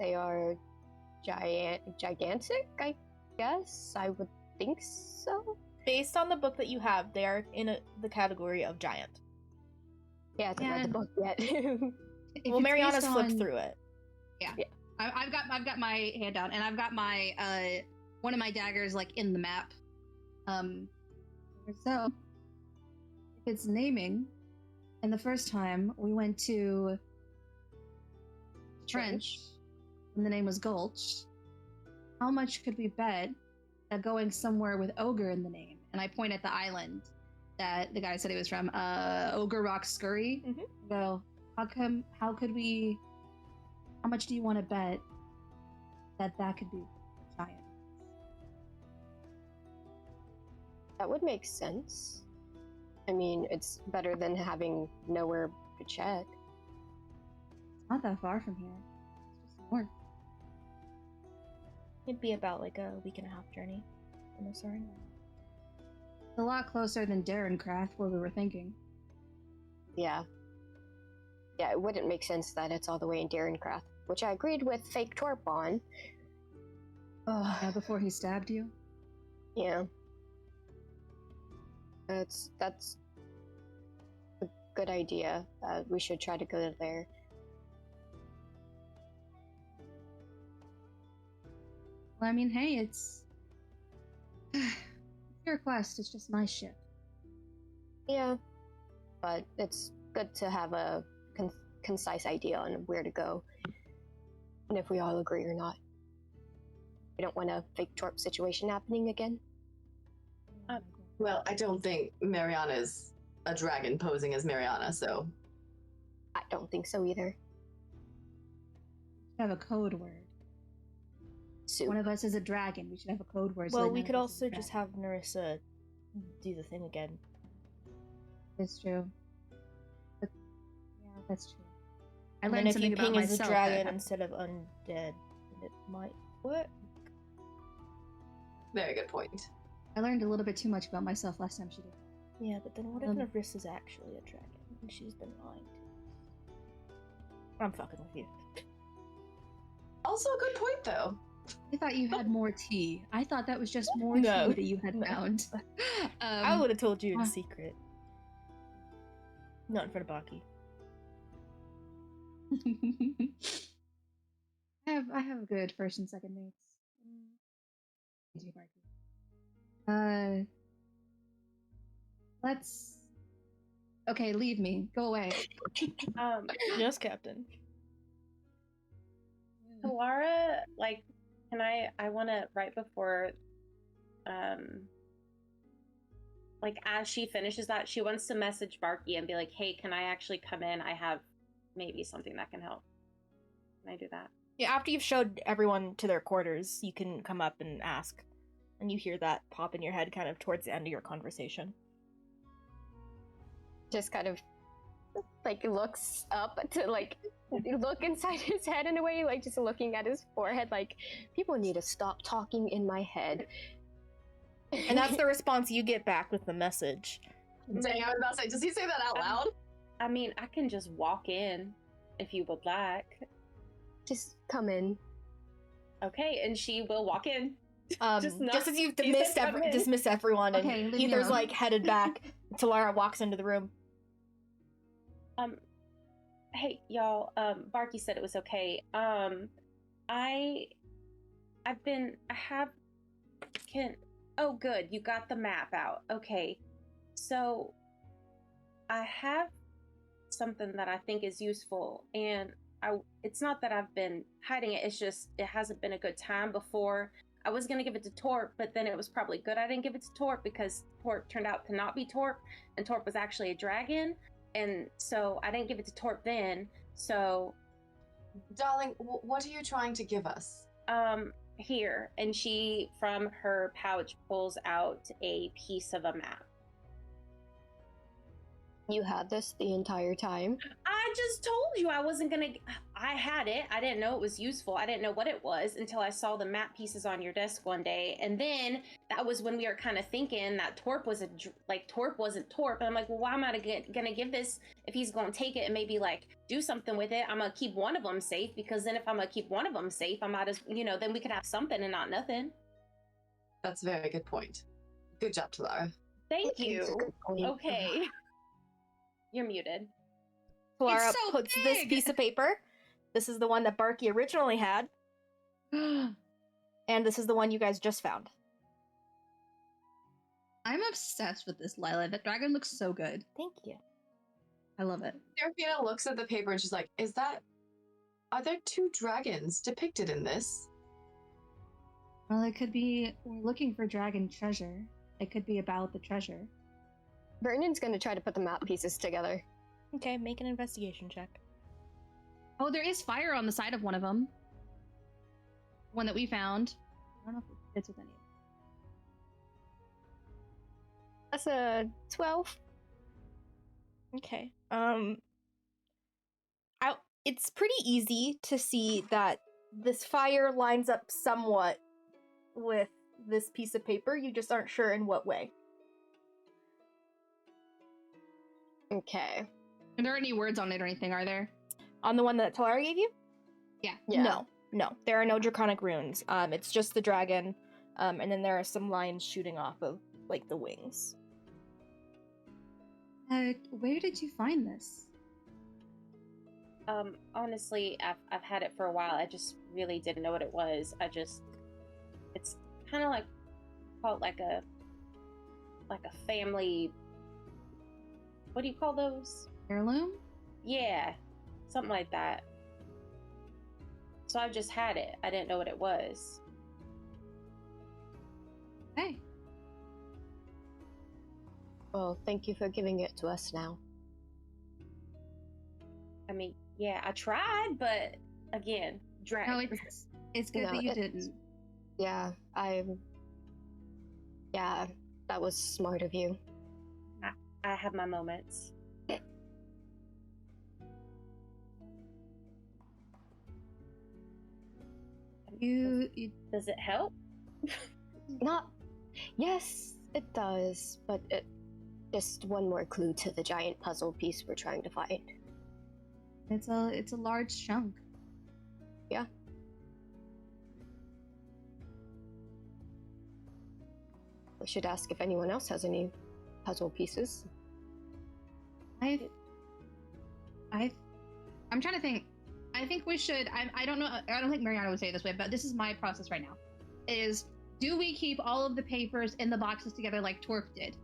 they are gigantic, I guess. I would think so. Based on the book that you have, they are in the category of giant. Yeah, I haven't read the book yet. If Well, it's Mariana's based flipped on- through it. Yeah. I've got my hand out, and I've got my one of my daggers like in the map. So if it's naming, and the first time we went to Trench, and the name was Gulch, how much could we bet that going somewhere with ogre in the name? And I point at the island that the guy said he was from, Ogre Rock Scurry. Mhm. Go, how much do you want to bet that could be giant? That would make sense. I mean, it's better than having nowhere to check. It's not that far from here. It's just north. It'd be about like a week and a half journey from Eassurn. It's a lot closer than Darrencraft, where we were thinking. Yeah. Yeah, it wouldn't make sense that it's all the way in Darrencraft, which I agreed with Fake Torp on. Yeah, before he stabbed you. Yeah. That's a good idea. We should try to go there. Well, I mean, hey, it's your quest. It's just my ship. Yeah. But it's good to have a concise idea on where to go. And if we all agree or not. We don't want a Fake Torp situation happening again. Well, I don't think Mariana's a dragon posing as Mariana, so I don't think so either. I have a code word. soup. One of us is a dragon. We should have a code word. so Well, that we none could of us is a also just dragon. have Narissa do the thing again. It's true. But, yeah, that's true. I And then learned if something you about ping as a myself dragon that instead of undead, it might work. Very good point. I learned a little bit too much about myself last time she did. Yeah, but then what if Um, Narissa's actually a dragon and she's been lying to us? I'm fucking with you. Also a good point, though. I thought you had more tea. I thought that was just more No. tea that you had No. found. I would have told you in uh, secret. Not in front of Baki. I have good first and second mates. Thank you, Marky. Let's. Okay, leave me. Go away. Yes, Captain. Lara, like, can I want to, right before, like, as she finishes that, she wants to message Barky and be like, hey, can I actually come in? I have maybe something that can help. Can I do that? Yeah, after you've showed everyone to their quarters, you can come up and ask. And you hear that pop in your head kind of towards the end of your conversation. Just kind of like looks up to like look inside his head in a way, like just looking at his forehead, like people need to stop talking in my head. And that's the response you get back with the message. Dang, I was about to say, does he say that out loud? I mean, I can just walk in if you would like. Just come in. Okay, and she will walk in. Just not- as you've she said come in. dismiss everyone, and Okay, leave me Ether's alone. like headed back. Talara walks into the room. Hey y'all, Barky said it was okay. Oh good, you got the map out. Okay. So I have something that I think is useful, and it's not that I've been hiding it, it's just it hasn't been a good time before. I was gonna give it to Torp, but then it was probably good I didn't give it to Torp because Torp turned out to not be Torp, and Torp was actually a dragon, and so I didn't give it to Torp then. So, Darling, what are you trying to give us? here, and she from her pouch pulls out a piece of a map. You had this the entire time? I just told you I wasn't gonna. I had it. I didn't know it was useful. I didn't know what it was until I saw the map pieces on your desk one day, and then that was when we were kind of thinking that Torp was Torp wasn't Torp. And I'm like, well, why am I gonna give this if he's gonna take it and maybe like do something with it? I'm gonna keep one of them safe, because then if I'm gonna keep one of them safe, I might as then we could have something and not nothing. That's a very good point. Good job, Talara. Thank It's a you. good point. Okay. You're muted. Talara so puts this big! piece of paper. This is the one that Barky originally had, and this is the one you guys just found. I'm obsessed with this, Lila. That dragon looks so good. Thank you. I love it. Serafina looks at the paper and she's like, are there two dragons depicted in this? Well, it could be we're looking for dragon treasure. It could be about the treasure. Vernon's gonna try to put the map pieces together. Okay, make an investigation check. Oh, there is fire on the side of one of them. One that we found. I don't know if it fits with any of them. That's a 12. Okay. It's pretty easy to see that this fire lines up somewhat with this piece of paper. You just aren't sure in what way. Okay. Are there any words on it or anything, are there? On the one that Talara gave you? Yeah. No. There are no draconic runes. It's just the dragon, and then there are some lines shooting off of, like, the wings. Where did you find this? Honestly, I've had it for a while. I just really didn't know what it was. It's kind of like, call it like a family. What do you call those? Heirloom? Yeah, something like that. So I've just had it. I didn't know what it was. Hey. Well, thank you for giving it to us now. I mean, yeah, I tried, but again, No, drag. it's good No, that you it's- didn't. Yeah, yeah, that was smart of you. I have my moments. You Does it help? Not. Yes, it does, but just one more clue to the giant puzzle piece we're trying to find. it's a large chunk. Yeah. I should ask if anyone else has any puzzle pieces. I'm trying to think. I think we should. I don't know. I don't think Mariana would say it this way, but this is my process right now. Is do we keep all of the papers in the boxes together like Torque did,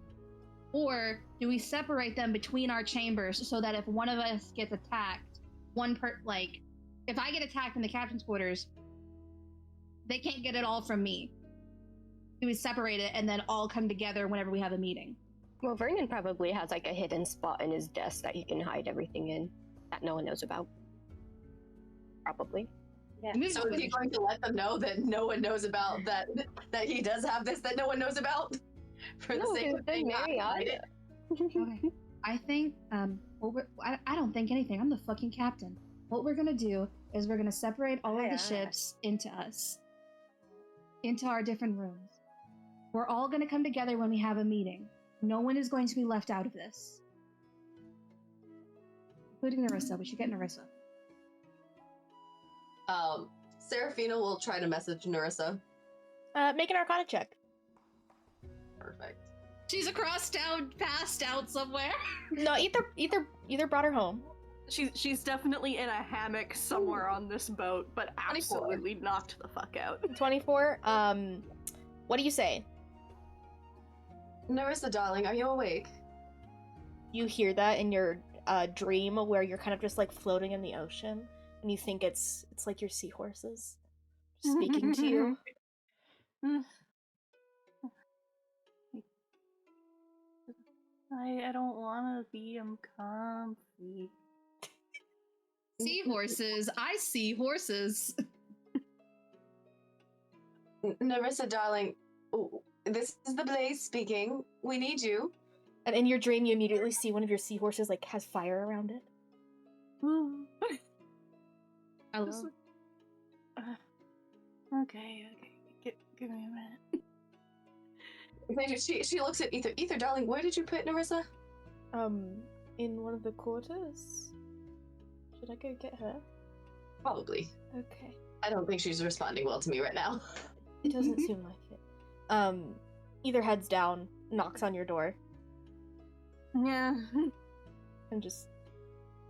or do we separate them between our chambers so that if one of us gets attacked, if I get attacked in the captain's quarters, they can't get it all from me. Do we separate it and then all come together whenever we have a meeting? Well, Vernon probably has like a hidden spot in his desk that he can hide everything in that no one knows about. Probably. Yeah. So is he going to let them know that no one knows about that he does have this that no one knows about? For the sake of being not hide it? Okay. I think I don't think anything. I'm the fucking captain. What we're gonna do is we're gonna separate all of the ships into our different rooms. We're all gonna come together when we have a meeting. No one is going to be left out of this. Including Nerissa. We should get Nerissa. Seraphina will try to message Nerissa. Make an Arcana check. Perfect. She's across town, passed out somewhere. No, either brought her home. She's definitely in a hammock somewhere on this boat, but absolutely knocked the fuck out. 24. What do you say? Nerissa, darling, are you awake? You hear that in your dream where you're kind of just like floating in the ocean, and you think it's like your seahorses speaking to you. I don't want to be uncomfy. Seahorses. I see horses. Nerissa, darling, this is the Blaze speaking. We need you. And in your dream, you immediately see one of your seahorses like has fire around it. Hello. Okay. Give me a minute. She looks at Ether. Ether, darling, where did you put Nerissa? In one of the quarters. Should I go get her? Probably. Okay. I don't think she's responding well to me right now. It doesn't seem like it. Ether heads down, knocks on your door, Yeah. and just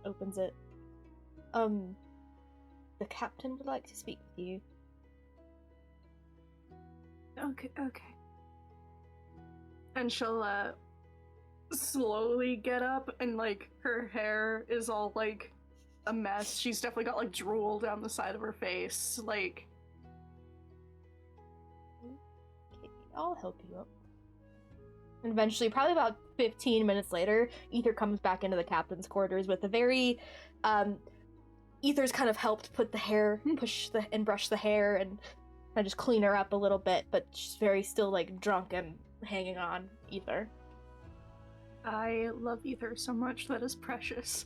opens it. The captain would like to speak with you. Okay. And she'll slowly get up, and like her hair is all like a mess. She's definitely got like drool down the side of her face. Like, Okay, I'll help you up. And eventually, probably about 15 minutes later, Ether comes back into the captain's quarters with a very Ether's kind of helped put the hair, and brush the hair and kind of just clean her up a little bit, but she's very still like drunk and hanging on Ether. I love Ether so much. That is precious.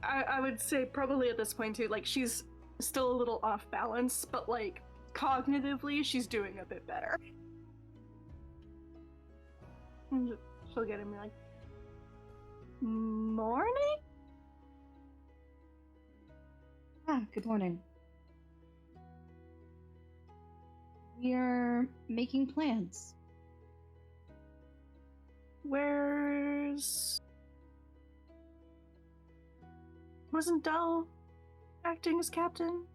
I would say probably at this point too, like she's still a little off balance, but like cognitively she's doing a bit better. And she'll get him and be like, morning? Good morning. We're making plans. Wasn't Dal acting as captain?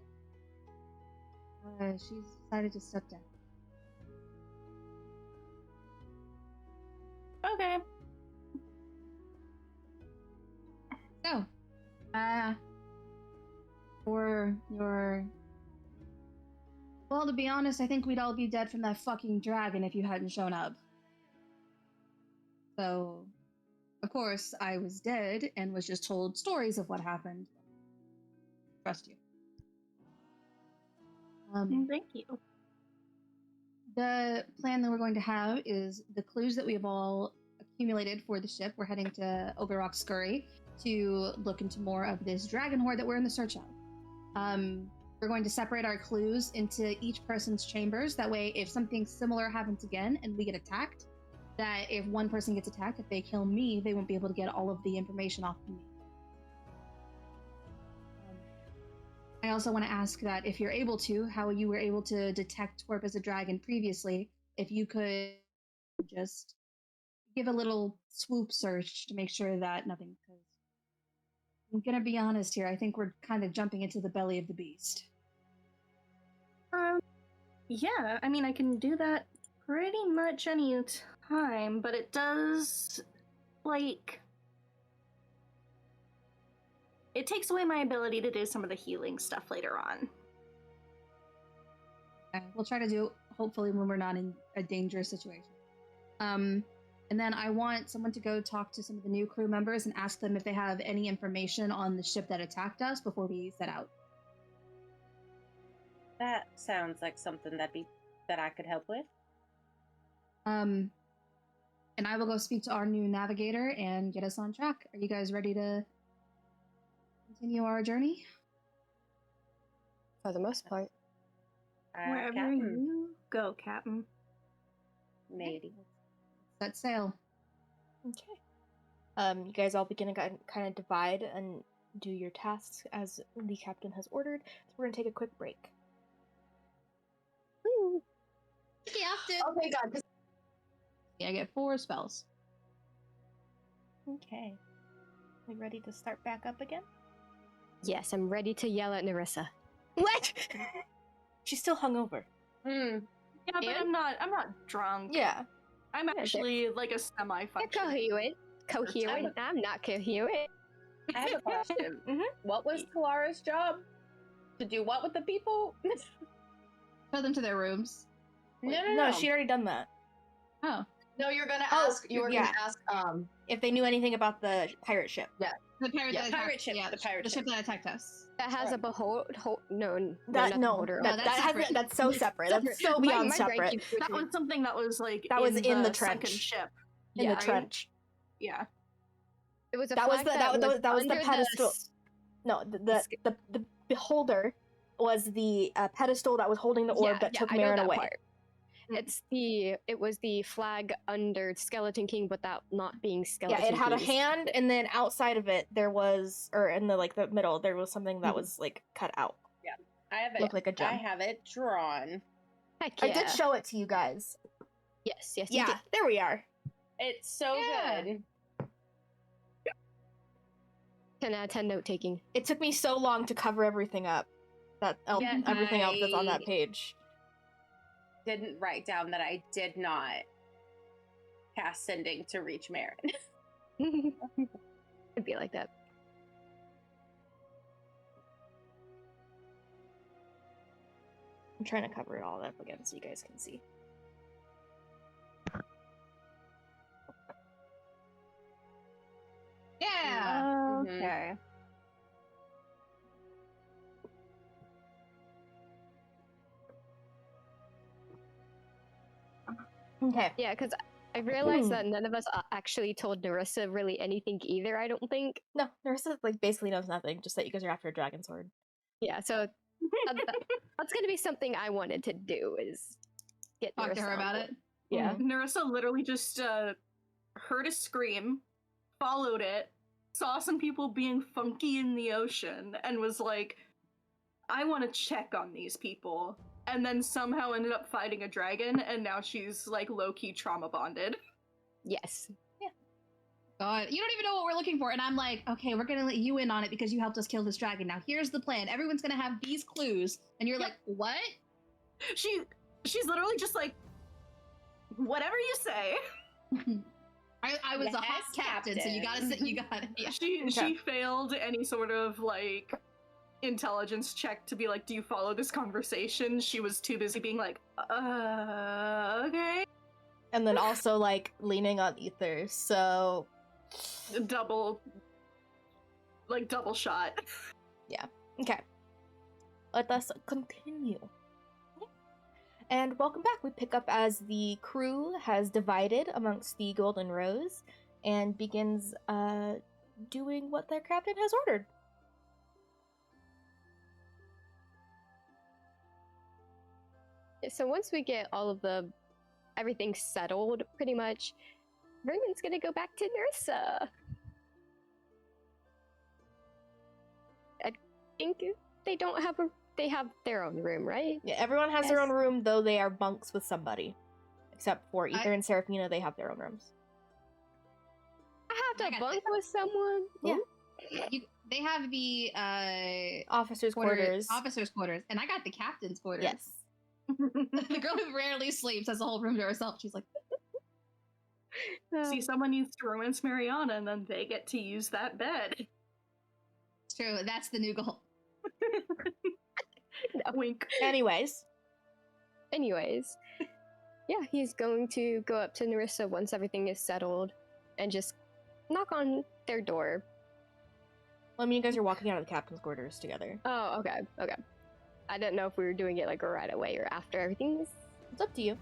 She's decided to step down. Okay. So, for your... Well, to be honest, I think we'd all be dead from that fucking dragon if you hadn't shown up. So, of course, I was dead and was just told stories of what happened. Trust you. Thank you. The plan that we're going to have is the clues that we have all accumulated for the ship. We're heading to Oberrock Scurry to look into more of this dragon horde that we're in the search of. We're going to separate our clues into each person's chambers. That way, if something similar happens again and we get attacked, that if one person gets attacked, if they kill me, they won't be able to get all of the information off of me. I also want to ask that if you're able to, how you were able to detect Twerp as a dragon previously, if you could just give a little swoop search to make sure that nothing, because I'm going to be honest here, I think we're kind of jumping into the belly of the beast. Yeah, I mean, I can do that pretty much any time, but it does, like, it takes away my ability to do some of the healing stuff later on. We'll try to do it, hopefully, when we're not in a dangerous situation. And then I want someone to go talk to some of the new crew members and ask them if they have any information on the ship that attacked us before we set out. That sounds like something that I could help with. And I will go speak to our new navigator and get us on track. Are you guys ready to continue our journey? For the most part. Wherever Captain, you go, Captain. maybe. Set sail. Okay. You guys all begin to kind of divide and do your tasks as the captain has ordered. So we're gonna take a quick break. Woo. Okay, God. Yeah, I get 4 spells. Okay. We ready to start back up again? Yes, I'm ready to yell at Narissa. What? She's still hungover. Yeah, but And? I'm not drunk. Yeah. I'm actually like a You're semi-functioning. coherent. I'm not coherent. I have a question. Mhm. What was Kalara's job? To do what with the people? Show them to their rooms. No, she'd already done that. Oh. No, you're gonna Oh, ask. You were yeah. gonna ask. If they knew anything about the pirate ship. The pirate, Yeah, that attacked, pirate ship, yeah, the pirate the ship ship. that attacked us. That has a behold. That not no, beholder. that, that's that separate. has that's so separate. That's so My- beyond my brain separate. keeps That switching. was something that was like That was in the second trench. ship. In Yeah, the trench. Yeah. It was a That was flag the that was the under pedestal. No, the beholder was the pedestal that was holding the orb that took I know Marin that away. part. It was the flag under Skeleton King, but that not being Skeleton Yeah, it had a King's. hand, and then outside of it there was, or in the the middle, there was something that was like cut out. I have it. Looked like a gem. I have it drawn. Heck I yeah. did show it to you guys. Yes, you Yeah, did. there we are. It's so Yeah. good. 10 out of 10 note taking. It took me so long to cover everything up. Yeah, Everything else that's on that I- page. Didn't write down that I did not cast sending to reach Marin. It'd be like that. I'm trying to cover it all up again so you guys can see. Yeah. Okay. Okay. Yeah, because I realized that none of us actually told Narissa really anything either, I don't think. No, Narissa basically knows nothing, just that you guys are after a dragon sword. Yeah, so that's going to be something I wanted to do, is get Talk to Narissa her on about board. it. Yeah. Narissa literally just heard a scream, followed it, saw some people being funky in the ocean, and was like, I want to check on these people. And then somehow ended up fighting a dragon, and now she's like low-key trauma bonded. Yes. God, you don't even know what we're looking for. And I'm like, okay, we're gonna let you in on it because you helped us kill this dragon. Now here's the plan. Everyone's gonna have these clues. And you're like, what? She's literally just like, whatever you say. I was a hot Yes, captain, so you gotta sit, you gotta, yeah. She failed any sort of like intelligence check to be like, do you follow this conversation? She was too busy being like, okay. And then also like leaning on ether, so Double shot. okay. Let us continue. And welcome back. We pick up as the crew has divided amongst the Golden Rose and begins doing what their captain has ordered. So once we get all of everything settled, pretty much, Vernon's gonna go back to Nursa. I think they don't have they have their own room, right? Yeah, everyone has their own room, though they are bunks with somebody. Except for Ether and Seraphina, they have their own rooms. I have to bunk with someone? Yeah. They have the officers' quarters. Officers' quarters. And I got the captain's quarters. Yes. The girl who rarely sleeps has a whole room to herself. She's like, see, someone needs to romance Mariana, and then they get to use that bed. It's true. That's the new goal. Wink. Anyways, yeah, he's going to go up to Nerissa once everything is settled and just knock on their door. Well, I mean, you guys are walking out of the captain's quarters together. Oh, okay. I didn't know if we were doing it like right away or after everything's. It's up to you.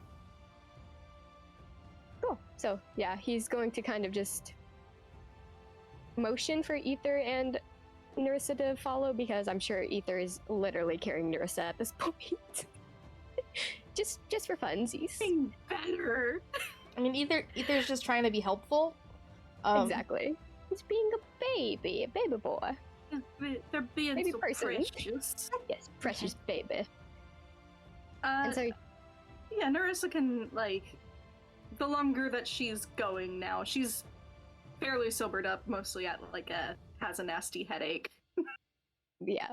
Cool. So, yeah, he's going to kind of just motion for Ether and Nerissa to follow, because I'm sure Ether is literally carrying Nerissa at this point. just for funsies. Better. I mean, Ether's just trying to be helpful. Exactly. He's being a baby boy. They're being baby so person. precious. Yes, precious baby. And so, yeah, Nerissa can, like, the longer that she's going now, she's fairly sobered up, mostly at, like, has a nasty headache. Yeah.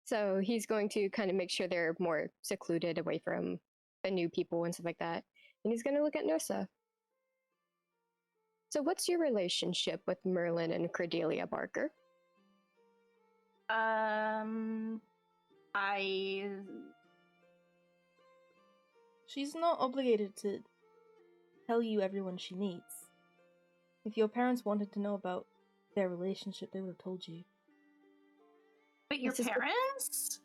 So he's going to kind of make sure they're more secluded away from the new people and stuff like that. And he's going to look at Nursa. So what's your relationship with Merlin and Cordelia Barker? She's not obligated to tell you everyone she meets. If your parents wanted to know about their relationship, they would have told you. But your parents?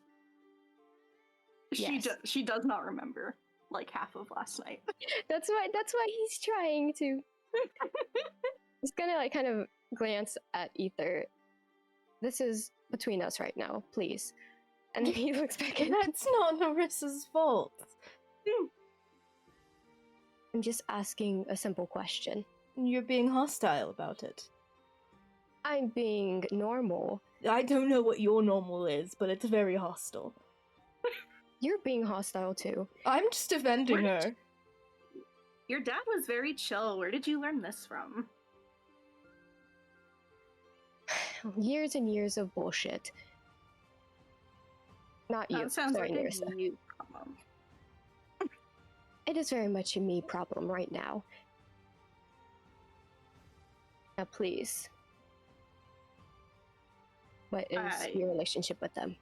Yes. She does not remember, like, half of last night. That's why he's trying to. He's gonna, like, kind of glance at Ether. This is between us right now, please. And then he looks back at That's not Nerissa's fault. I'm just asking a simple question. You're being hostile about it. I'm being normal. I don't know what your normal is, but it's very hostile. You're being hostile too. I'm just defending her. Your dad was very chill. Where did you learn this from? Years and years of bullshit. Not you. That sounds Sorry, like Nerissa. a you problem. It is very much a me problem right now. Now, please. What is your relationship with them?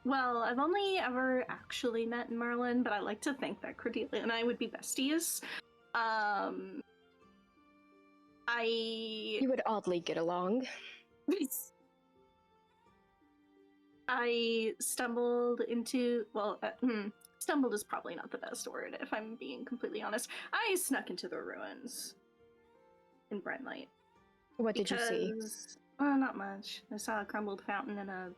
Well, I've only ever actually met Merlin, but I like to think that Cordelia and I would be besties. You would oddly get along. I stumbled into, stumbled is probably not the best word, if I'm being completely honest. I snuck into the ruins in bright light. What did you see? Well, not much. I saw a crumbled fountain and a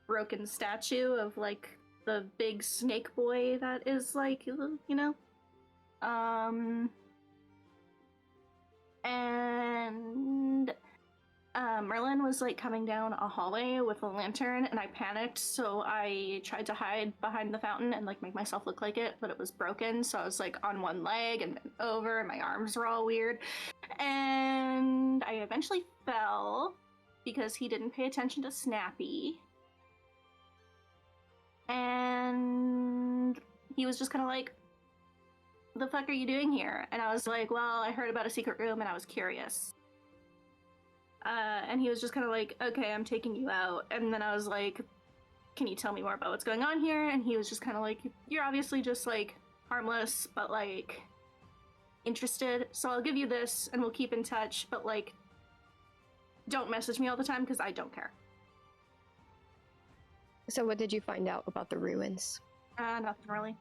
broken statue of, like, the big snake boy that is, like, you know? And Merlin was, like, coming down a hallway with a lantern, and I panicked, so I tried to hide behind the fountain and, like, make myself look like it, but it was broken, so I was, like, on one leg and then over, and my arms were all weird. And I eventually fell because he didn't pay attention to Snappy. And he was just kind of like, "What the fuck are you doing here?" And I was like, "Well, I heard about a secret room and I was curious." And he was just kind of like, "Okay, I'm taking you out." And then I was like, "Can you tell me more about what's going on here?" And he was just kind of like, "You're obviously just, like, harmless, but, like, interested. So I'll give you this and we'll keep in touch, but, like, don't message me all the time because I don't care." So what did you find out about the ruins? Nothing really.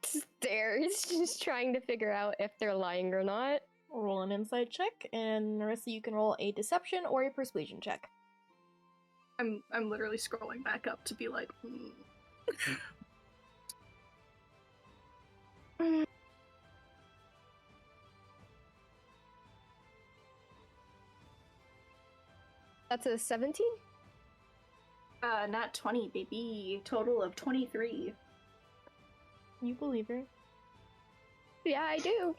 Stares, just trying to figure out if they're lying or not. Roll an insight check, and Narissa, you can roll a deception or a persuasion check. I'm literally scrolling back up to be like, That's a 17? Not 20, baby. Total of 23. You believe her. Yeah, I do.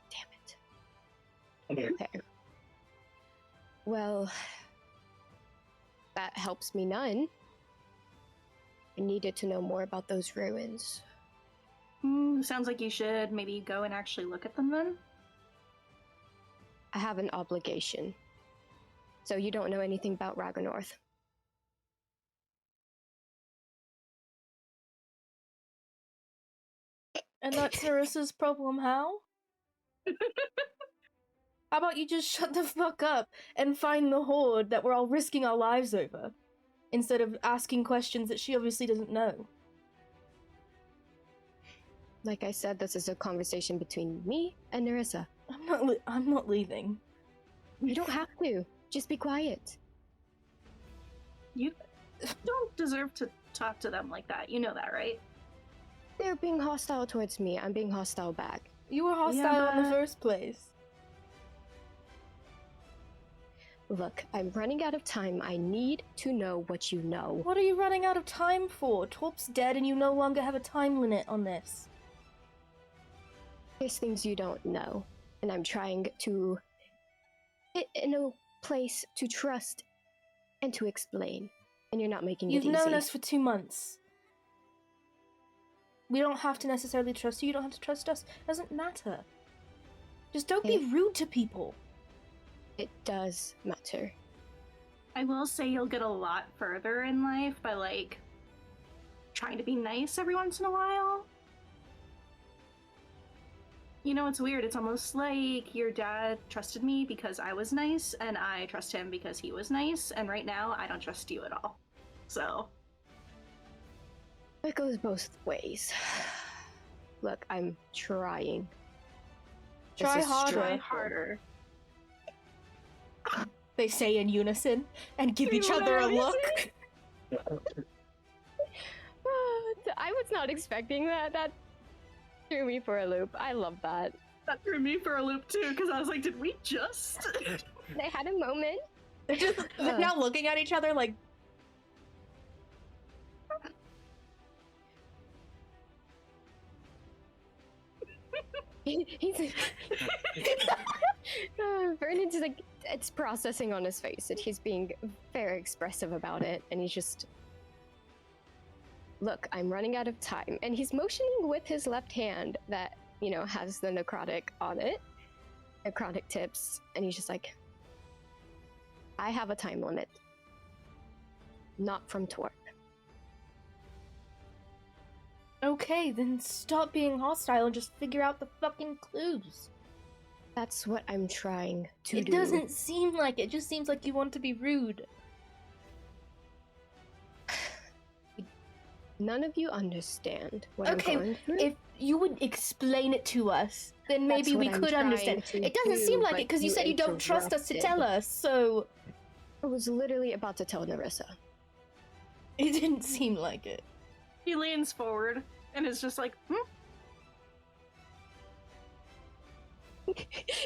Damn it. Okay. Well, that helps me none. I needed to know more about those ruins. Sounds like you should maybe go and actually look at them then. I have an obligation. So you don't know anything about Raganorth? And that's Narissa's problem, how? How about you just shut the fuck up and find the horde that we're all risking our lives over, instead of asking questions that she obviously doesn't know? Like I said, this is a conversation between me and Narissa. I'm not leaving. You don't have to. Just be quiet. You don't deserve to talk to them like that. You know that, right? They're being hostile towards me. I'm being hostile back. You were hostile in the but- first place. Look, I'm running out of time. I need to know what you know. What are you running out of time for? Torp's dead and you no longer have a time limit on this. There's things you don't know, and I'm trying to get in a place to trust and to explain, and you're not making it easy. You've known us for 2 months. We don't have to necessarily trust you. You don't have to trust us. It doesn't matter. Just don't be rude to people. It does matter. I will say you'll get a lot further in life by, like, trying to be nice every once in a while. You know, it's weird. It's almost like your dad trusted me because I was nice, and I trust him because he was nice, and right now, I don't trust you at all. So... It goes both ways. Look, I'm trying. This Try is harder. Try stressful. harder. They say in unison and give each other a look. I was not expecting that. That threw me for a loop. I love that. That threw me for a loop too, because I was like, did we just? They had a moment. They're now looking at each other like, He's Vernon's like, it's processing on his face, and he's being very expressive about it, and he's just, look, I'm running out of time, and he's motioning with his left hand that, you know, has the necrotic on it, necrotic tips, and he's just like, I have a time limit, not from Torp. okay, then stop being hostile and just figure out the fucking clues. That's what I'm trying to It do. doesn't seem like it. It just seems like you want to be rude. None of you understand what Okay, I'm going through. if you would explain it to us, then That's maybe we what I'm could trying understand. to It doesn't seem do, like but it because you said you don't trust us to tell interrupted. us, so I was literally about to tell Narissa. it didn't seem like it. He leans forward and is just like,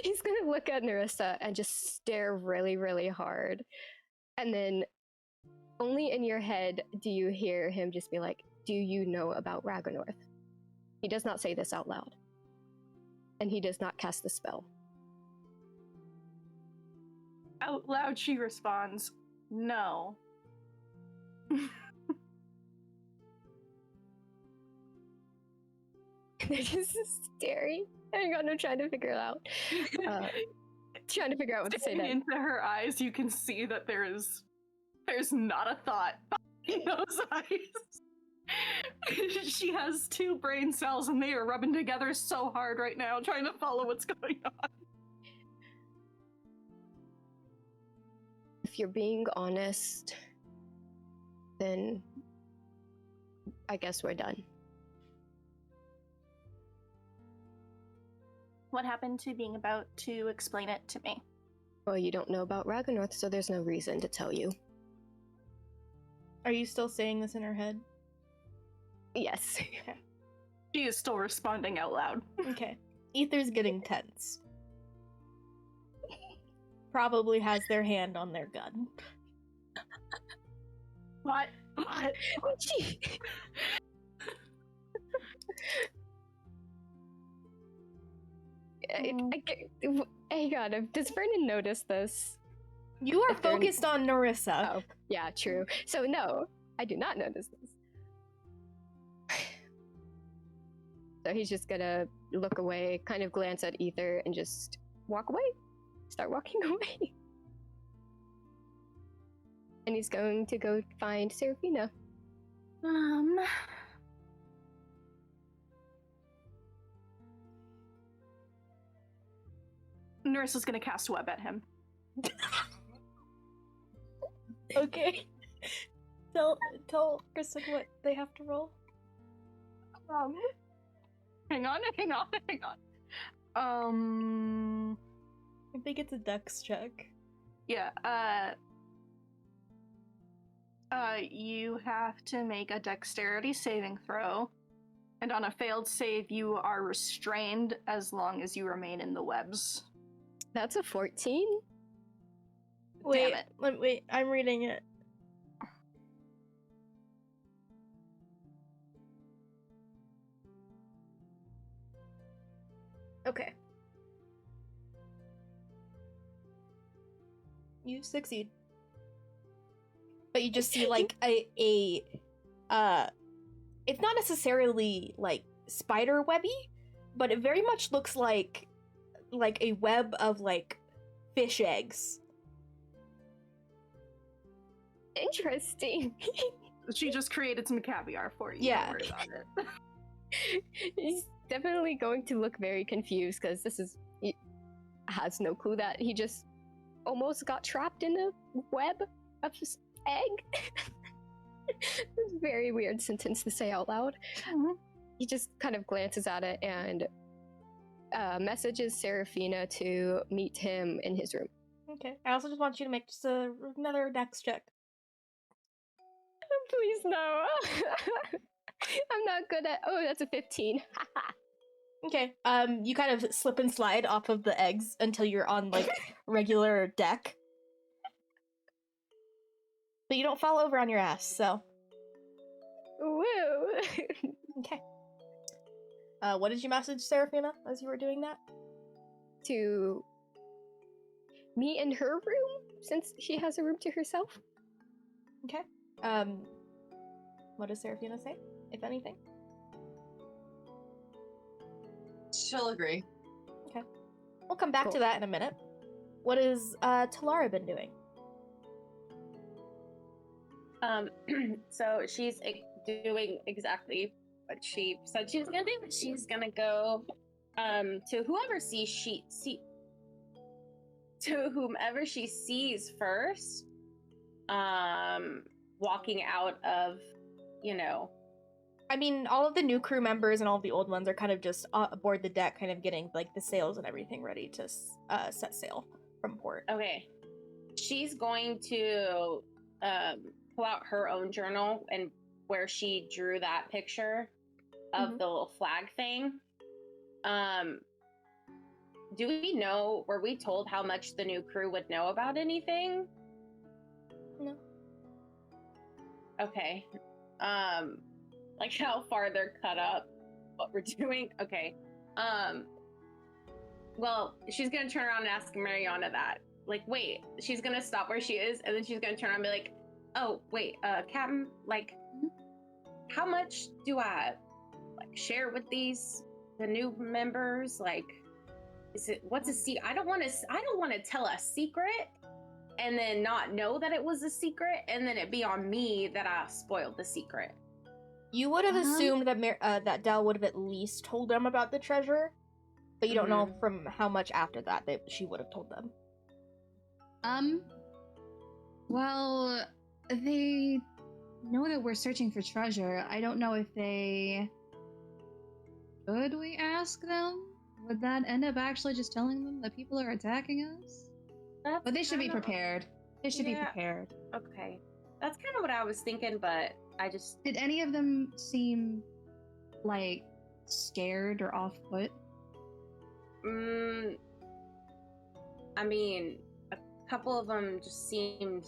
He's gonna look at Narissa and just stare really, really hard. And then only in your head do you hear him just be like, do you know about Raganorth? He does not say this out loud. And he does not cast the spell. out loud she responds, no. They're just staring. Hang on, I'm trying to figure it out. Trying to figure out what to say Staring next. into her eyes, you can see that there's not a thought in those eyes. She has two brain cells and they are rubbing together so hard right now, trying to follow what's going on. If you're being honest, then I guess we're done. What happened to being about to explain it to me? Well, you don't know about Raganorth, so there's no reason to tell you. Are you still saying this in her head? Yes. She is still responding out loud. Okay. Ether's getting tense. Probably has their hand on their gun. What? Gee. Hey God, does Vernon notice this? You are If they're- focused on Narissa. Oh, yeah, true. So no, I do not notice this. So he's just gonna look away, kind of glance at Ether, and just walk away. Start walking away. And he's going to go find Serafina. Narissa's gonna cast web at him. Okay. Tell Kristen what they have to roll. Hang on. I think it's a dex check. Yeah, you have to make a dexterity saving throw, and on a failed save, you are restrained as long as you remain in the webs. That's a 14? Wait, it. wait, I'm reading it. Okay. You succeed. But you just see like it's not necessarily like spider webby, but it very much looks like a web of like fish eggs. Interesting. She just created some caviar for you. Yeah. Don't worry about it. He's definitely going to look very confused because he has no clue that he just almost got trapped in a web of this egg. It's a very weird sentence to say out loud. Mhm. He just kind of glances at it and messages Serafina to meet him in his room. Okay. I also just want you to make just another dex check. Please no. I'm not good at. Oh, that's a 15. Okay. You kind of slip and slide off of the eggs until you're on like regular deck. But you don't fall over on your ass, so. Woo. Okay. What did you message Serafina as you were doing that? To meet in her room since she has a room to herself. Okay. What does Serafina say, if anything? She'll agree. We'll come back to Cool. that in a minute. What has Talara been doing? So she's doing exactly what she said she was gonna do. She's gonna go to whomever she sees first, walking out of, I mean, all of the new crew members and all of the old ones are kind of just aboard the deck, kind of getting like the sails and everything ready to set sail from port. Okay. She's going to pull out her own journal and where she drew that picture of Mhm. the little flag thing. Do we know, were we told how much the new crew would know about anything? No. Okay. Like how far they're cut up, what we're doing. Okay. Well, she's gonna turn around and ask Mariana that. Like, wait, she's gonna stop where she is, and then she's gonna turn around and be like, oh, wait, Captain, like, how much do I, like, share with the new members? Like, what's a secret? I don't want to tell a secret and then not know that it was a secret, and then it be on me that I spoiled the secret. You would have assumed that that Dell would have at least told them about the treasure, but you don't know from how much after that she would have told them. Well, they know that we're searching for treasure. I don't know if they... Should we ask them? Would that end up actually just telling them that people are attacking us? But they should be prepared. They should be prepared. Okay. That's kind of what I was thinking, but I just... Did any of them seem, like, scared or off-put? I mean, a couple of them just seemed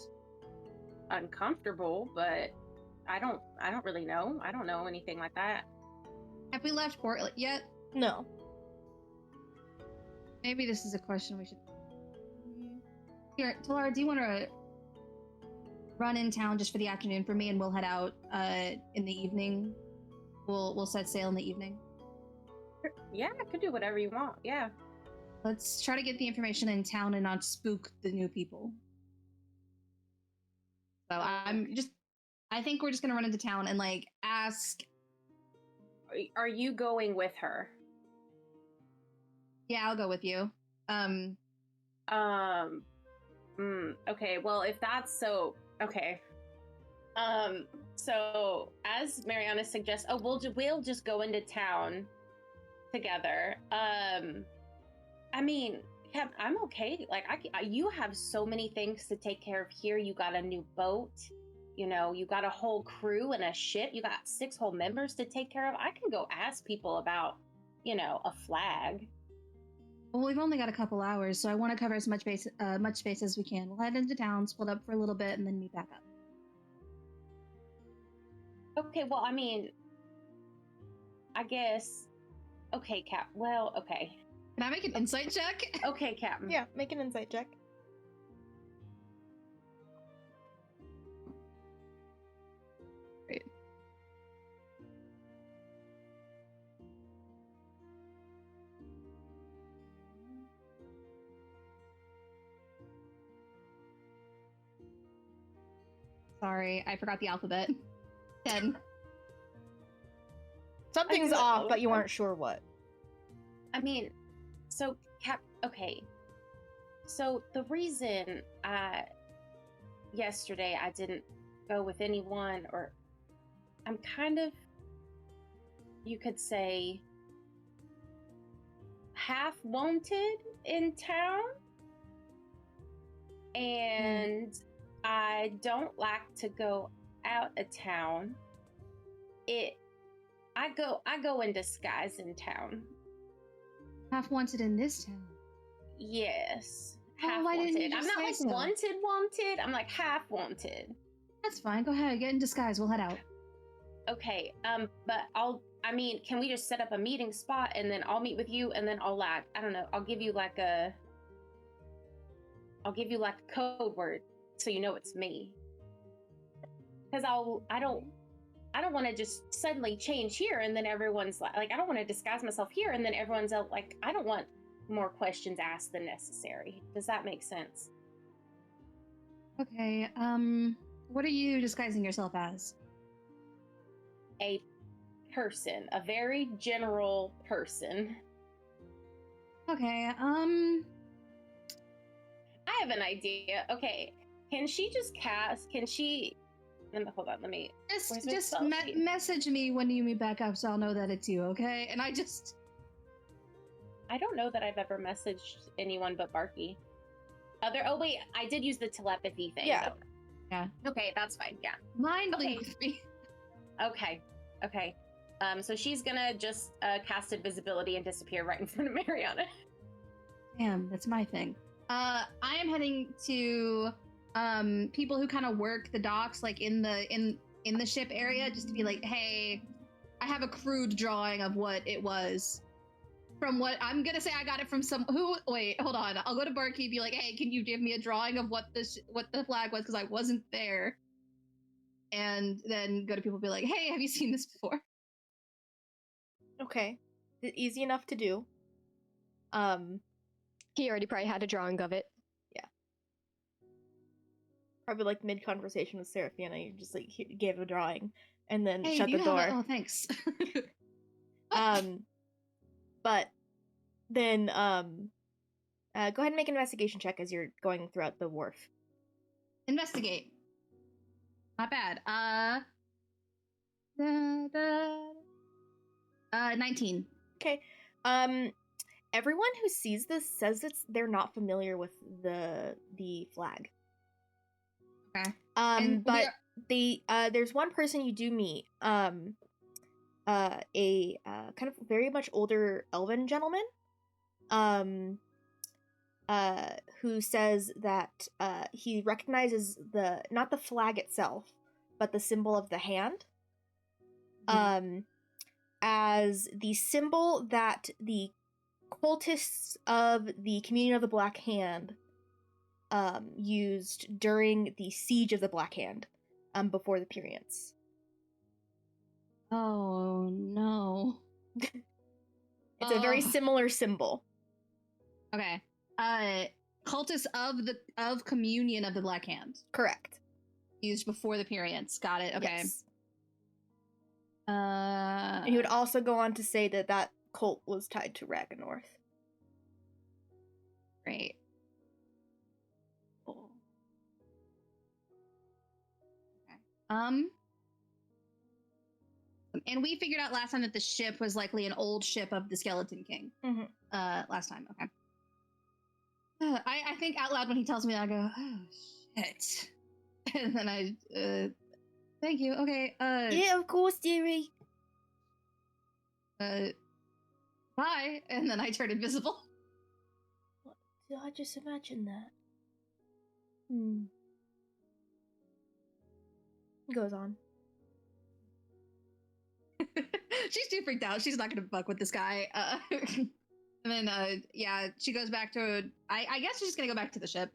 uncomfortable, but I don't really know. I don't know anything like that. Have we left Portland yet? No. Maybe this is a question we should... Here, Talara, do you want to run in town just for the afternoon for me, and we'll head out in the evening? We'll set sail in the evening. Yeah, I could do whatever you want. Yeah. Let's try to get the information in town and not spook the new people. So I think we're just gonna run into town and like ask. Are you going with her? Yeah, I'll go with you. Okay, well, if that's so, okay. So as Mariana suggests, we'll just go into town together. I mean, Cap, I'm okay. Like, you have so many things to take care of here. You got a new boat. You know, you got a whole crew and a ship. You got 6 whole members to take care of. I can go ask people about, you know, a flag. Well, we've only got a couple hours, so I want to cover as much space as we can. We'll head into town, split up for a little bit, and then meet back up. Okay, well, I mean, I guess. Okay, Cap. Well, okay. Can I make an insight check? Okay, Captain. Yeah, make an insight check. Great. Sorry, I forgot the alphabet. 10. Something's off, but you aren't sure what. I mean, so Cap. Okay. So the reason yesterday I didn't go with anyone, or I'm kind of, you could say, half wanted in town, and I don't like to go out of town. I go in disguise in town. Half wanted in this town. Yes. Oh, Half why wanted. didn't you I'm just not say like so? wanted. I'm like half wanted. That's fine. Go ahead. Get in disguise. We'll head out. Okay. But can we just set up a meeting spot and then I'll meet with you and then I'll I don't know, I'll give you like a code word so you know it's me. Because I don't want to just suddenly change here and then everyone's like I don't want to disguise myself here and then everyone's like, I don't want more questions asked than necessary. Does that make sense? Okay, what are you disguising yourself as? A person, a very general person. Okay, I have an idea. Okay, hold on, let me... Just message me when you meet back up so I'll know that it's you, okay? And I don't know that I've ever messaged anyone but Barky. Oh wait, I did use the telepathy thing. Yeah. Though. Yeah. Okay, that's fine, yeah. Mind Okay. leaves me. Okay. So she's gonna just cast invisibility and disappear right in front of Mariana. Damn, that's my thing. I am heading to people who kind of work the docks, like in the ship area, just to be like, hey, I have a crude drawing of what it was. From what I'm gonna say, I got it from wait, hold on. I'll go to Barky, be like, hey, can you give me a drawing of what the flag was? Because I wasn't there. And then go to people, and be like, hey, have you seen this before? Okay. Easy enough to do. He already probably had a drawing of it. Probably like mid-conversation with Seraphina, you just like gave a drawing and then Hey, shut do the you door. have it? Oh, thanks. But then go ahead and make an investigation check as you're going throughout the wharf. Investigate. Not bad. 19. Okay. Everyone who sees this says they're not familiar with the flag. Okay. But there's one person you do meet. A kind of very much older elven gentleman. Who says that he recognizes not the flag itself, but the symbol of the hand. As the symbol that the cultists of the Communion of the Black Hand used during the Siege of the Black Hand before the Pyrrhians. Oh no. It's a very similar symbol. Okay. Cultists of Communion of the Black Hand. Correct. Used before the Pyrrhians. Got it. Okay. Yes. And he would also go on to say that cult was tied to Raganorth. Great. Cool. Okay. And we figured out last time that the ship was likely an old ship of the Skeleton King. Mm-hmm. Last time. Okay. I think out loud when he tells me that, I go, oh shit. And then I thank you. Okay. Yeah, of course, dearie. Bye. And then I turn invisible. What? Did I just imagine that? Goes on. She's too freaked out. She's not gonna fuck with this guy. And then yeah, she goes back to I guess she's just gonna go back to the ship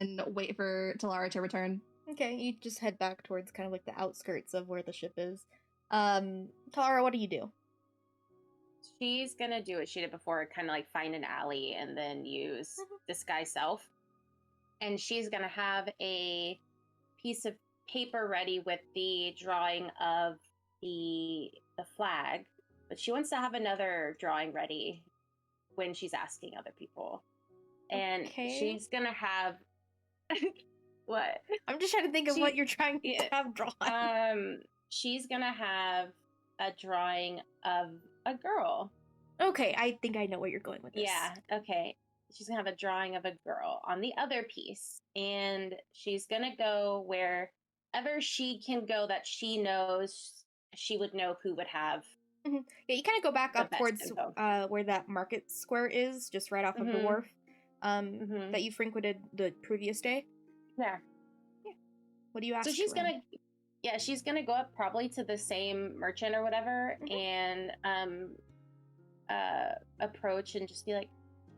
and wait for Talara to return. Okay, you just head back towards kind of like the outskirts of where the ship is. Talara, what do you do? She's gonna do what she did before, kind of like find an alley and then use disguise self. And she's gonna have a piece of paper ready with the drawing of the flag, but she wants to have another drawing ready when she's asking other people. And she's gonna have what? I'm just trying to think of what you're trying to have drawn. She's gonna have a drawing of a girl. Okay, I think I know where you're going with this. Yeah, okay. She's gonna have a drawing of a girl on the other piece, and she's gonna go wherever she can go that she knows she would know who would have. Yeah, you kind of go back up towards where that market square is, just right off of the wharf that you frequented the previous day. Yeah. What do you ask? So she's gonna go up probably to the same merchant or whatever, and approach and just be like,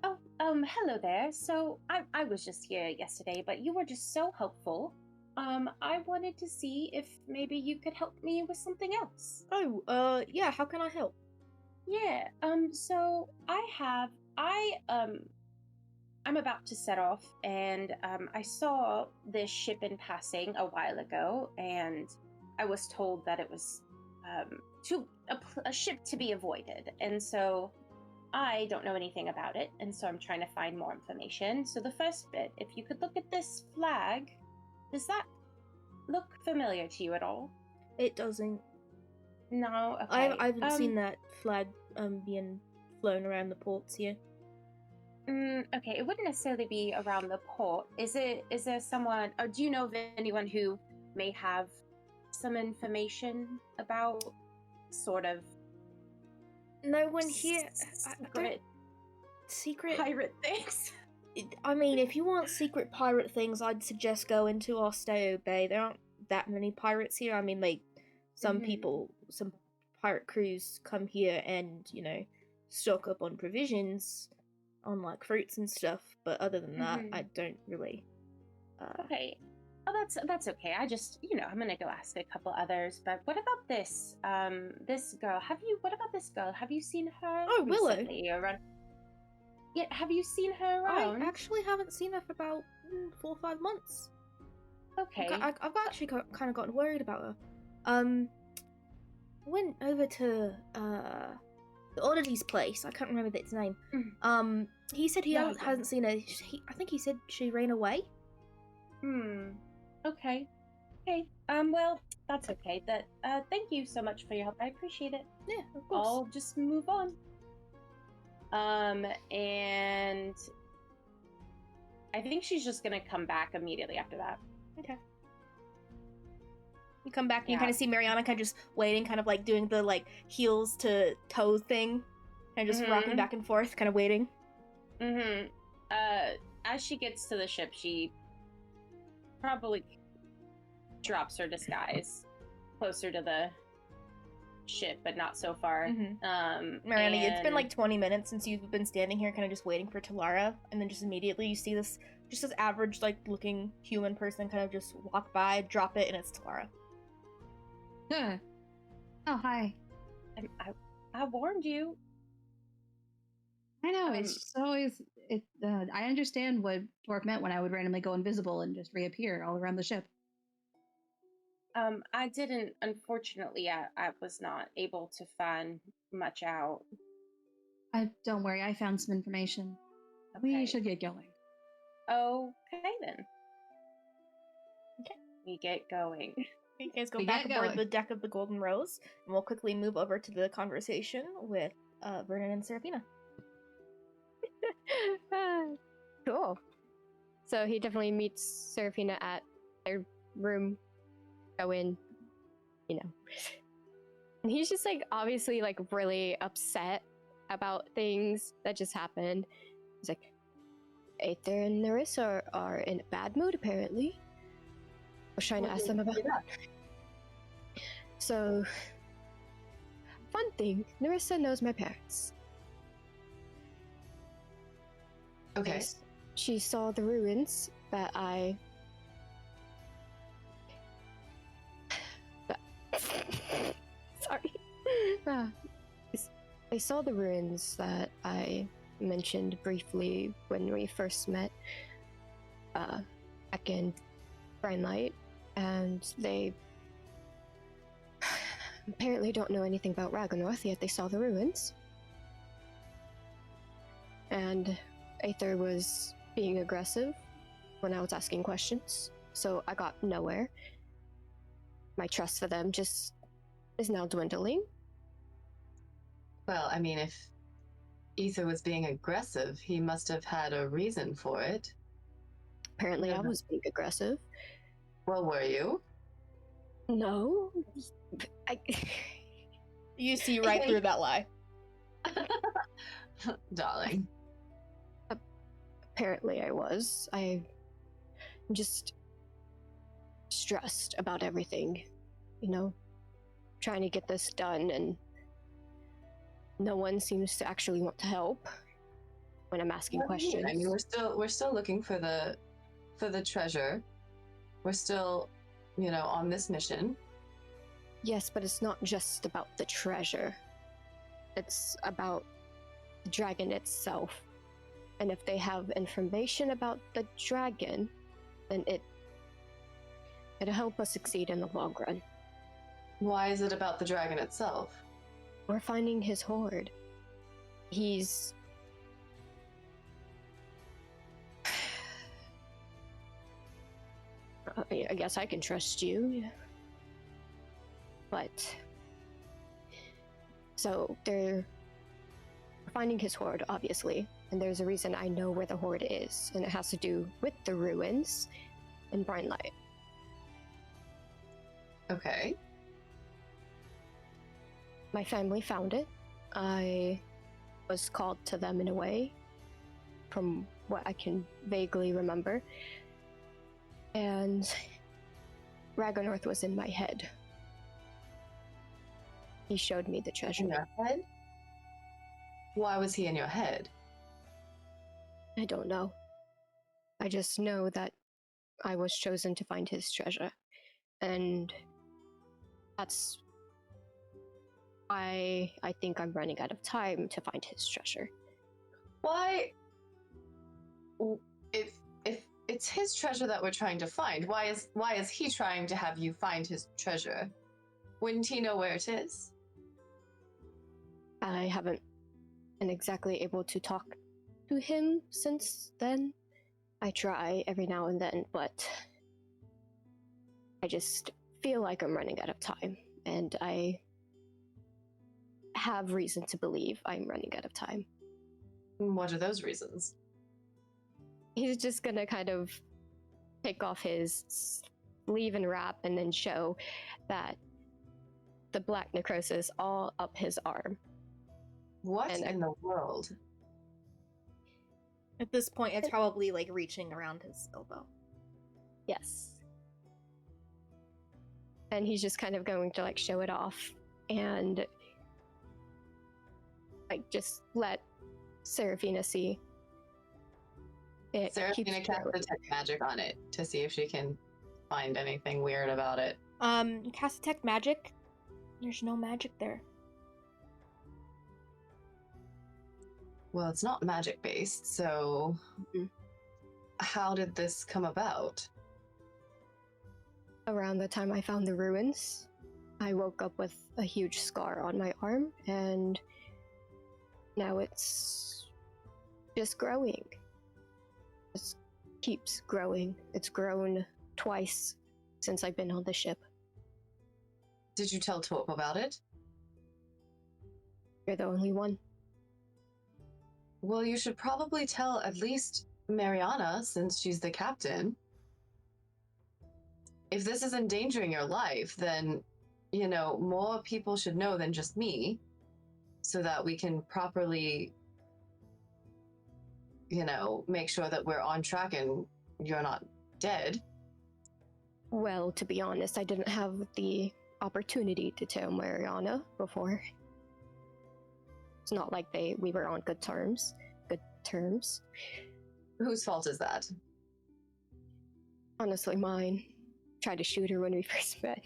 oh, hello there. So I was just here yesterday, but you were just so helpful. I wanted to see if maybe you could help me with something else. Oh, yeah, how can I help? Yeah, so I'm about to set off, and I saw this ship in passing a while ago, and I was told that it was a ship to be avoided, and so I don't know anything about it, and so I'm trying to find more information. So the first bit, if you could look at this flag, does that look familiar to you at all? It doesn't. No, okay. I haven't seen that flag being flown around the ports here. Okay, it wouldn't necessarily be around the port. Is there someone, or do you know of anyone who may have some information about sort of no one here. Secret pirate things? I mean, if you want secret pirate things, I'd suggest going to Osteo Bay. There aren't that many pirates here. I mean, like, some people, some pirate crews come here and, you know, stock up on provisions, on, like, fruits and stuff. But other than that, I don't really... Okay. Oh, that's okay. I just, I'm gonna go ask a couple others. But what about this, this girl? What about this girl? Have you seen her recently? Willow. Yeah, have you seen her around? I actually haven't seen her for about 4 or 5 months. Okay. I've actually kind of gotten worried about her. Went over to the Oddity's place. I can't remember its name. He said he hasn't seen her. I think he said she ran away. Okay. Okay. Well, that's okay. Thank you so much for your help. I appreciate it. Yeah, of course. I'll just move on. And I think she's just gonna come back immediately after that. Okay. You come back and you Yeah. kind of see Mariana kind of just waiting, kind of like doing the like heels to toes thing, and just rocking Mhm. back and forth, kind of waiting. Mm-hmm. As she gets to the ship, she probably drops her disguise closer to the ship, but not so far. Mariana, it's been and- like 20 minutes since you've been standing here, kind of just waiting for Talara, and then just immediately you see this average like looking human person kind of just walk by, drop it, and it's Talara. Yeah. Oh, hi. I warned you. I know, it's just always I understand what Torque meant when I would randomly go invisible and just reappear all around the ship. I didn't. Unfortunately, I was not able to find much out. Don't worry, I found some information. Okay. We should get going. Okay then. Okay. We get going. You guys go We back get aboard going. the deck of the Golden Rose, and we'll quickly move over to the conversation with Vernon and Serafina. Cool. So he definitely meets Serafina at their room. Go in, you know. And he's just like obviously like really upset about things that just happened. He's like, Aether and Nerissa are in a bad mood apparently. I was trying to ask them about So, fun thing, Nerissa knows my parents. Okay. She saw the ruins that I... Sorry. I saw the ruins that I mentioned briefly when we first met back in Brine Light, and they apparently don't know anything about Raganorth, yet they saw the ruins. And Aether was being aggressive when I was asking questions, so I got nowhere. My trust for them just is now dwindling. Well, I mean, if Ether was being aggressive, he must have had a reason for it. Apparently, I was being aggressive. Well, were you? No. You see right through that lie. Darling. Apparently, I was. I'm just stressed about everything, you know? Trying to get this done, and no one seems to actually want to help when I'm asking questions. I mean, we're still looking for the treasure. We're still, on this mission. Yes, but it's not just about the treasure. It's about the dragon itself. And if they have information about the dragon, then it'll help us succeed in the long run. Why is it about the dragon itself? We're finding his hoard. He's... I guess I can trust you. But... So, they're finding his hoard, obviously. And there's a reason I know where the hoard is. And it has to do with the ruins in Brine Light. Okay. My family found it. I was called to them in a way, from what I can vaguely remember. And Raganorth was in my head. He showed me the treasure. In your head? Why was he in your head? I don't know. I just know that I was chosen to find his treasure. And that's why I think I'm running out of time to find his treasure. Why? If it's his treasure that we're trying to find, why is he trying to have you find his treasure? Wouldn't he know where it is? I haven't been exactly able to talk to him since then. I try every now and then, but I just feel like I'm running out of time, and I have reason to believe I'm running out of time. What are those reasons? He's just gonna kind of take off his sleeve and wrap and then show that the black necrosis all up his arm. What And in the world? At this point, it's probably like reaching around his elbow. Yes. And he's just kind of going to like show it off and like just let Seraphina see. It keeps Seraphina cast growing. detect magic on it to see if she can find anything weird about it. Cast detect magic. There's no magic there. Well, it's not magic based, so how did this come about? Around the time I found the ruins, I woke up with a huge scar on my arm, and now it's just growing. It keeps growing. It's grown twice since I've been on the ship. Did you tell Torp about it? You're the only one. Well, you should probably tell at least Mariana, since she's the captain. If this is endangering your life, then, you know, more people should know than just me, so that we can properly, you know, make sure that we're on track and you're not dead. Well, to be honest, I didn't have the opportunity to tell Mariana before. It's not like we were on good terms. Whose fault is that? Honestly, mine. Tried to shoot her when we first met.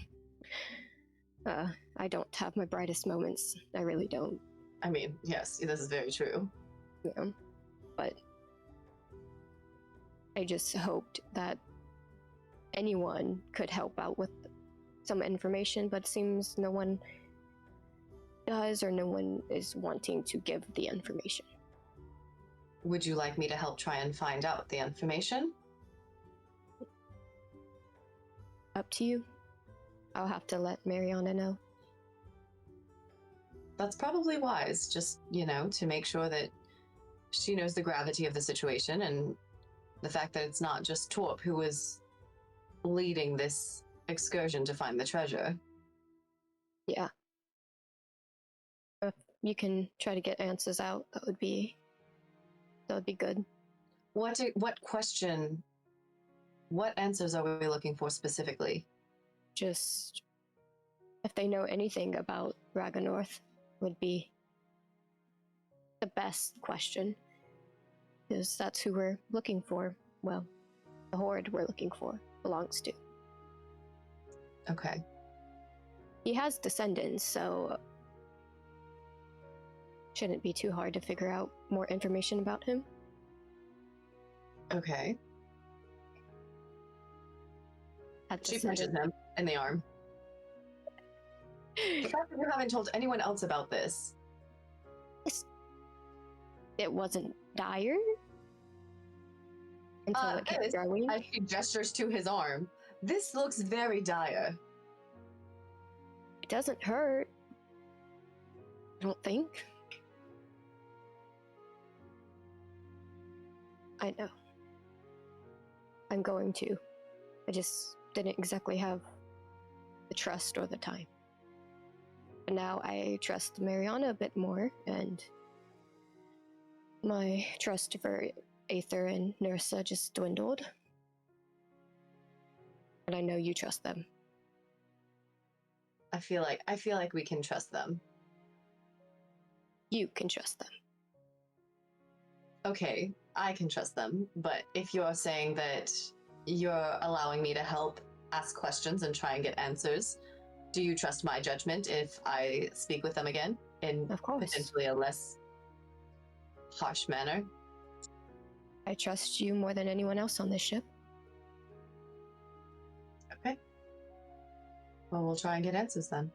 I don't have my brightest moments. I really don't. I mean, yes, this is very true. Yeah. But I just hoped that anyone could help out with some information, but it seems no one does, or no one is wanting to give the information. Would you like me to help try and find out the information? Up to you. I'll have to let Mariana know. That's probably wise, just, you know, to make sure that she knows the gravity of the situation and the fact that it's not just Torp who is leading this excursion to find the treasure. Yeah. If you can try to get answers out, that would be good. What answers are we looking for specifically? Just if they know anything about Raganorth would be the best question. Because that's who we're looking for. Well, the horde we're looking for belongs to. Okay. He has descendants, so shouldn't be too hard to figure out more information about him. Okay. Had She punches him in the arm. The fact that you haven't told anyone else about this. It wasn't dire until it kept Alice, growing. as she gestures to his arm, this looks very dire. It doesn't hurt. I don't think. I know. I'm going to. I just didn't exactly have the trust or the time. But now I trust Mariana a bit more, and my trust for Aether and Nursa just dwindled. And I know you trust them. I feel like we can trust them. You can trust them. Okay, I can trust them, but if you're saying that you're allowing me to help ask questions and try and get answers, do you trust my judgment if I speak with them again in Of course. potentially a less harsh manner? I trust you more than anyone else on this ship. Okay. Well, we'll try and get answers then.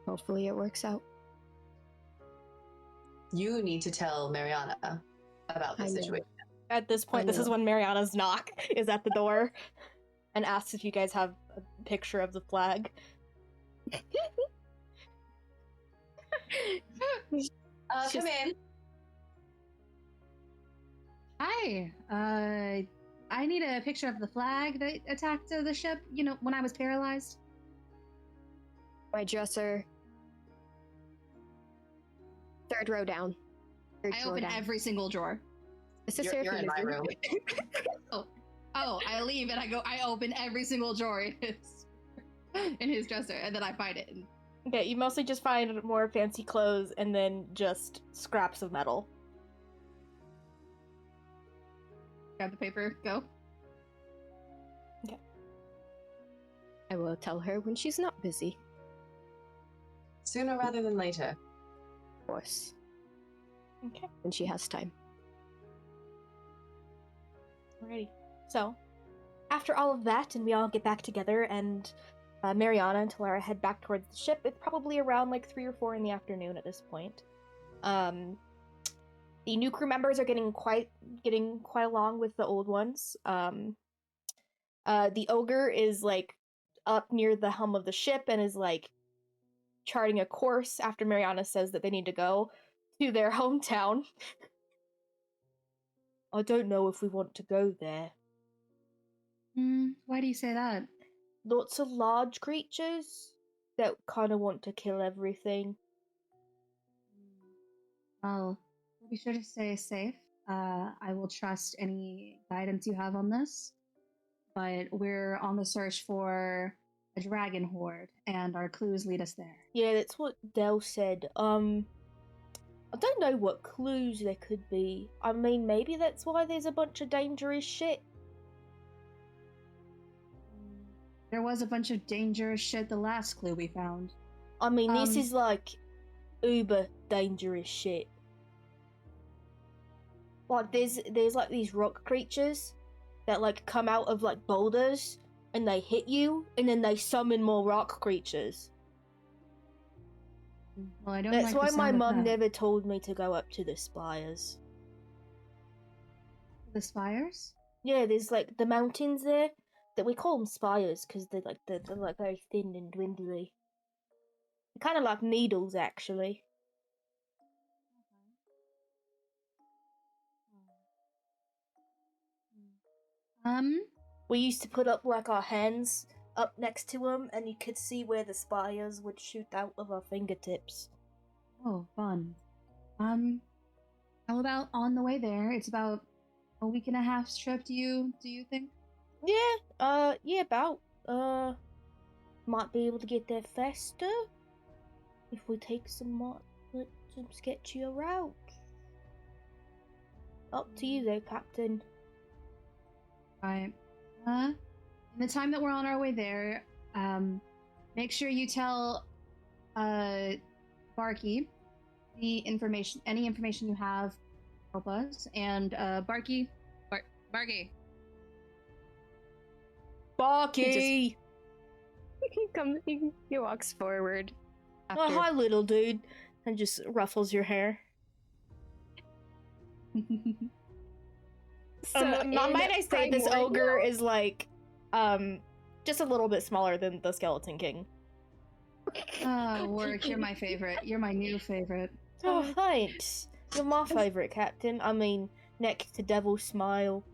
Hopefully it works out. You need to tell Mariana about I this know. situation. At this point, I this is know. when Mariana's knock is at the door. and asks if you guys have a picture of the flag. Come in. Hi. I need a picture of the flag that attacked the ship. You know, when I was paralyzed. My dresser. Third row down. I open every single drawer. This is You're in my room. Oh, I leave and I open every single drawer in his dresser, and then I find it. Okay, you mostly just find more fancy clothes and then just scraps of metal. Grab the paper, go. Okay. I will tell her when she's not busy. Sooner rather than later. Of course. Okay. When she has time. Alrighty. So, after all of that, and we all get back together, and Mariana and Talara head back towards the ship, it's probably around like 3 or 4 in the afternoon at this point. The new crew members are getting quite along with the old ones. The ogre is like up near the helm of the ship and is like charting a course after Mariana says that they need to go to their hometown. I don't know if we want to go there. Why do you say that? Lots of large creatures that kind of want to kill everything. Well, be sure to stay safe. I will trust any guidance you have on this. But we're on the search for a dragon horde, and our clues lead us there. Yeah, that's what Dell said. I don't know what clues there could be. I mean, maybe that's why there's a bunch of dangerous shit. There was a bunch of dangerous shit the last clue we found. I mean, this is like uber dangerous shit. Like, there's like these rock creatures that like come out of like boulders and they hit you and then they summon more rock creatures. Well, I don't. That's like the why my sound of mum that. never told me to go up to the spires. The spires? Yeah, there's like the mountains there that we call them spires because they're like very thin and dwindly. Kind of like needles, actually. We used to put up like our hands up next to them, and you could see where the spires would shoot out of our fingertips. Oh, fun. How about on the way there? It's about a week and a half's trip. Do you think? Yeah, about. Might be able to get there faster if we take some sketchier route. Up to you there, Captain. Right. In the time that we're on our way there, make sure you tell Barky any information you have, help us. And Barky. Barky! He walks forward. Oh, After. hi, little dude. And just ruffles your hair. So might I say this primordial- ogre is like, just a little bit smaller than the Skeleton King. Oh, Warwick, you're my favorite. You're my new favorite. Oh, thanks. You're my favorite, Captain. I mean, next to Devil Smile.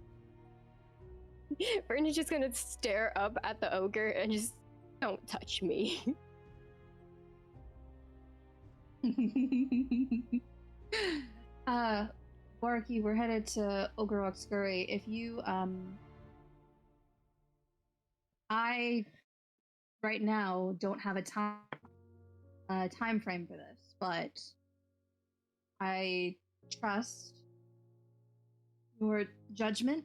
Vernon's just gonna stare up at the ogre and just don't touch me. Warwick, we're headed to Ogre Scurry. If you I right now don't have a time frame for this, but I trust your judgment.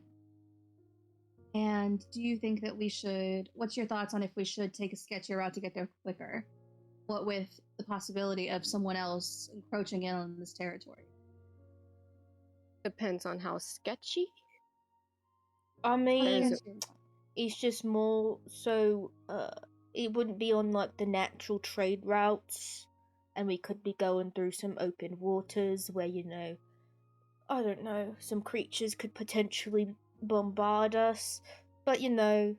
And do you think that we should? What's your thoughts on if we should take a sketchier route to get there quicker? What with the possibility of someone else encroaching in on this territory? Depends on how sketchy. I mean, There's it's just more so, it wouldn't be on like the natural trade routes, and we could be going through some open waters where, you know, I don't know, some creatures could potentially bombard us, but you know,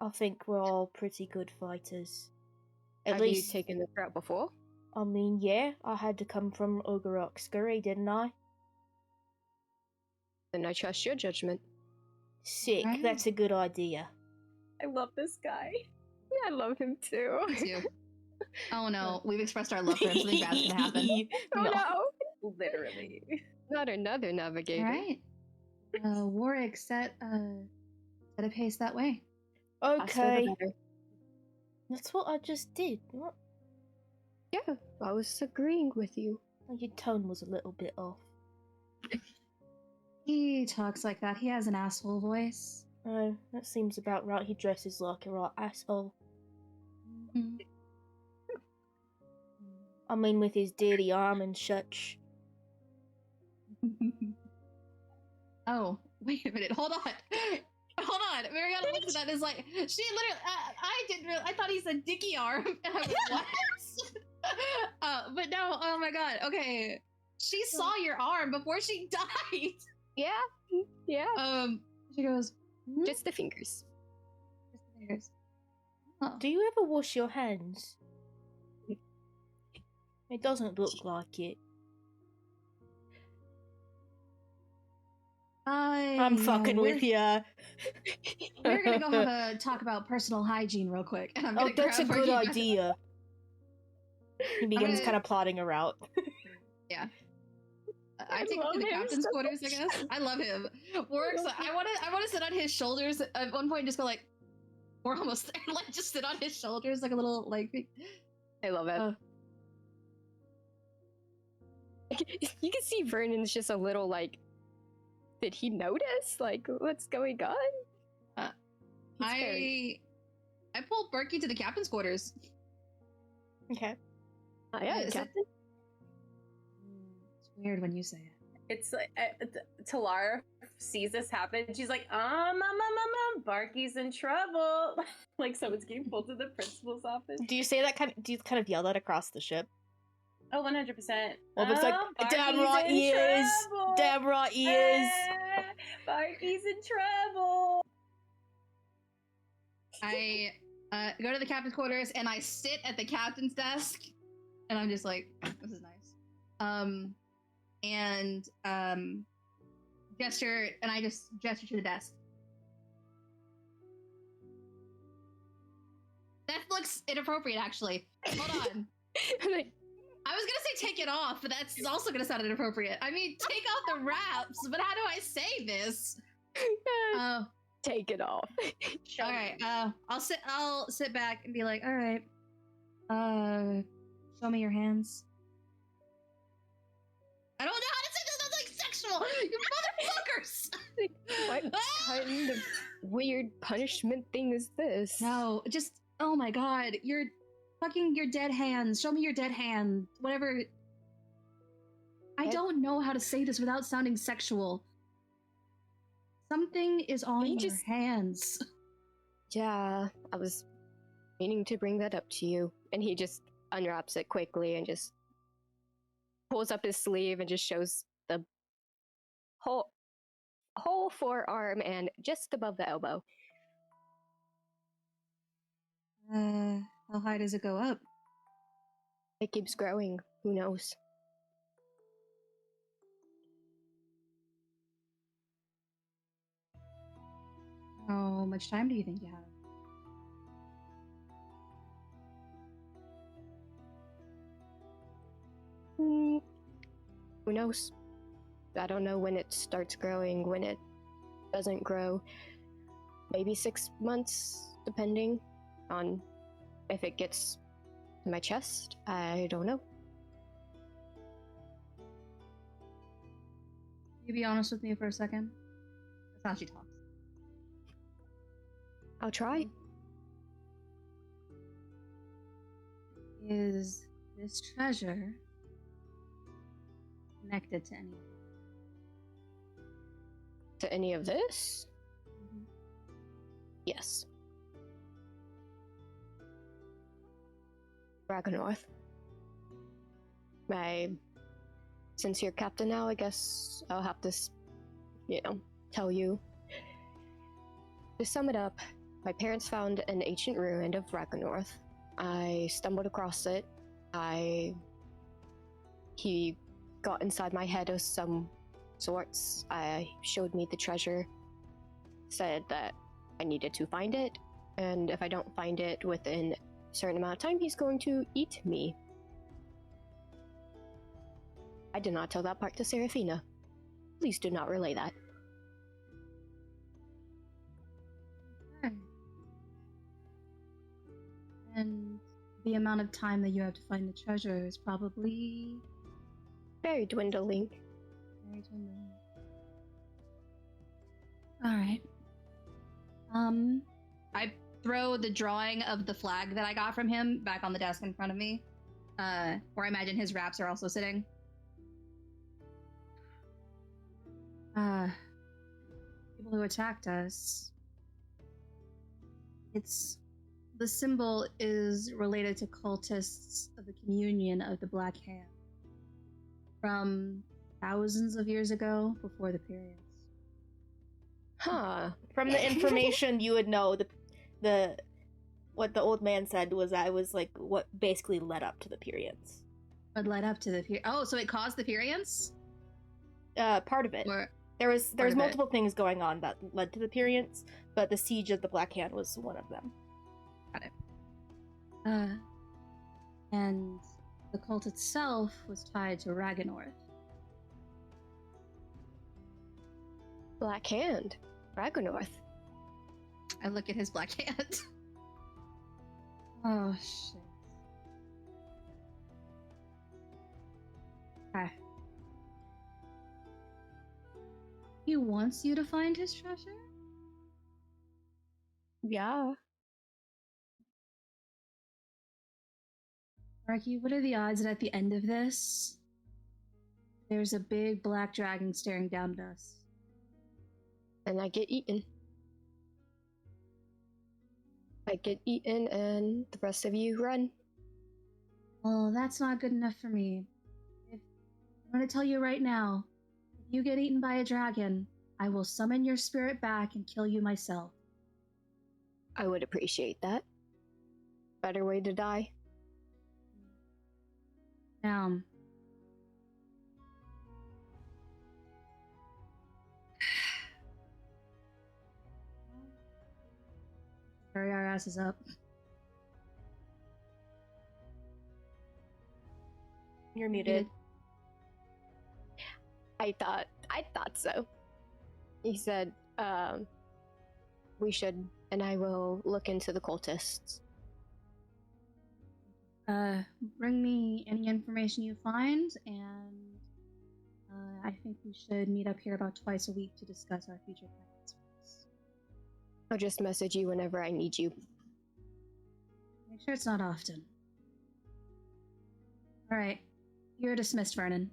I think we're all pretty good fighters. At Have least, you taken this route before? I mean, yeah, I had to come from Ogorok Scurry, didn't I? Then I trust your judgment. Sick, Right. that's a good idea. I love this guy. Yeah, I love him too. Me too. Oh no, we've expressed our love for him. Something bad's gonna happen. Oh no! Literally. Not another navigator. All right. Warwick, set a pace that way. Faster the Okay, better. that's what I just did. What? Yeah, I was agreeing with you. Your tone was a little bit off. He talks like that. He has an asshole voice. Oh, that seems about right. He dresses like a right asshole. Mhm. I mean, with his dirty arm and such. Oh, wait a minute. Hold on. Hold on. Mariana looks at that and is like, she literally, I didn't really, I thought he said dicky arm. And I was what? But no, oh my god. Okay. She saw your arm before she died. Yeah, yeah. She goes, "Hmm?" Just the fingers. Just the fingers. Oh. Do you ever wash your hands? It doesn't look like it. I'm fucking with ya. We're gonna go have a talk about personal hygiene real quick. And I'm Oh, gonna that's a grab good Marquis by the- idea. He begins gonna- kind of plotting a route. I take love him to the him captain's so quarters, I guess. I love him. Works. I wanna sit on his shoulders at one point and just go like, we're almost there. Like just sit on his shoulders like a little like. I love it. Oh. You can see Vernon's just a little like, did he notice? Like, what's going on? He's I pulled Berkey to the captain's quarters. Okay. Yeah, Is it- Captain. It's weird when you say it. It's like Talara sees this happen. She's like, Barky's in trouble. Like someone's getting pulled to the principal's office. Do you say that do you kind of yell that across the ship? Oh, 100%. Well, it's like, damn Barky's right in he is. trouble. Damn right he is. Barky's in trouble. I go to the captain's quarters and I sit at the captain's desk, and I'm just like, this is nice. Gesture, and I just gesture to the desk. That looks inappropriate, actually. Hold on. Like, I was gonna say take it off, but that's also gonna sound inappropriate. I mean, take off the wraps, but how do I say this? take it off. All right. I'll sit back and be like, all right. Show me your hands. I don't know how to say this. That's like sexual. You motherfuckers. What kind of weird punishment thing is this? No, just oh my god, your dead hands. Show me your dead hand. Whatever. I don't know how to say this without sounding sexual. Something is on You your just- hands. Yeah, I was meaning to bring that up to you. And he just unwraps it quickly and just pulls up his sleeve and just shows the whole forearm and just above the elbow. How high does it go up? It keeps growing. Who knows? How much time do you think you have? Who knows? I don't know when it starts growing, when it doesn't grow. Maybe 6 months, depending on if it gets to my chest. I don't know. Can you be honest with me for a second? That's how she talks. I'll try. Is this treasure connected to anything? To any of this? Yes. Dragonorth. Since you're captain now, I guess I'll have to, tell you. To sum it up, My parents found an ancient ruin of Raganorth. I stumbled across it. He got inside my head of some sorts. Showed me the treasure, said that I needed to find it, and if I don't find it within a certain amount of time, he's going to eat me. I did not tell that part to Seraphina. Please do not relay that. Okay. And the amount of time that you have to find the treasure is probably Very dwindling. very dwindling. All right. I throw the drawing of the flag that I got from him back on the desk in front of me, where I imagine his wraps are also sitting. People who attacked us. The symbol is related to cultists of the Communion of the Black Hand from thousands of years ago, before the periods. Huh. From the information you would know, the what the old man said was that it was like what basically led up to the periods. What led up to the period? Oh, so it caused the periods? Part of it. Or There was of it. multiple things going on that led to the periods, but the siege of the Black Hand was one of them. got it. And the cult itself was tied to Raganorth. Black Hand. Raganorth. I look at his black hand. Oh shit. Okay. He wants you to find his treasure? Yeah. Arky, what are the odds that at the end of this, there's a big black dragon staring down at us? And I get eaten. I get eaten and the rest of you run. Well, that's not good enough for me. I'm going to tell you right now, if you get eaten by a dragon, I will summon your spirit back and kill you myself. I would appreciate that. Better way to die. Now, hurry our asses up. You're muted. I thought so. He said, we should, and I will look into the cultists. Bring me any information you find, and I think we should meet up here about twice a week to discuss our future plans. I'll just message you whenever I need you. Make sure it's not often. Alright, you're dismissed, Vernon.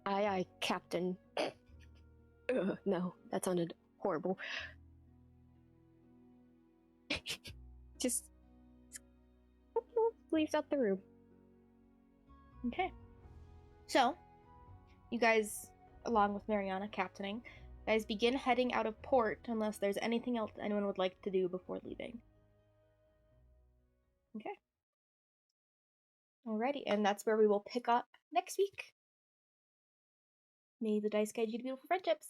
Aye, Captain. Ugh, no, that sounded horrible. Just leaves out the room. Okay. So, you guys, along with Mariana captaining, guys begin heading out of port unless there's anything else anyone would like to do before leaving. Okay. Alrighty, and that's where we will pick up next week. May the dice guide you to beautiful friendships.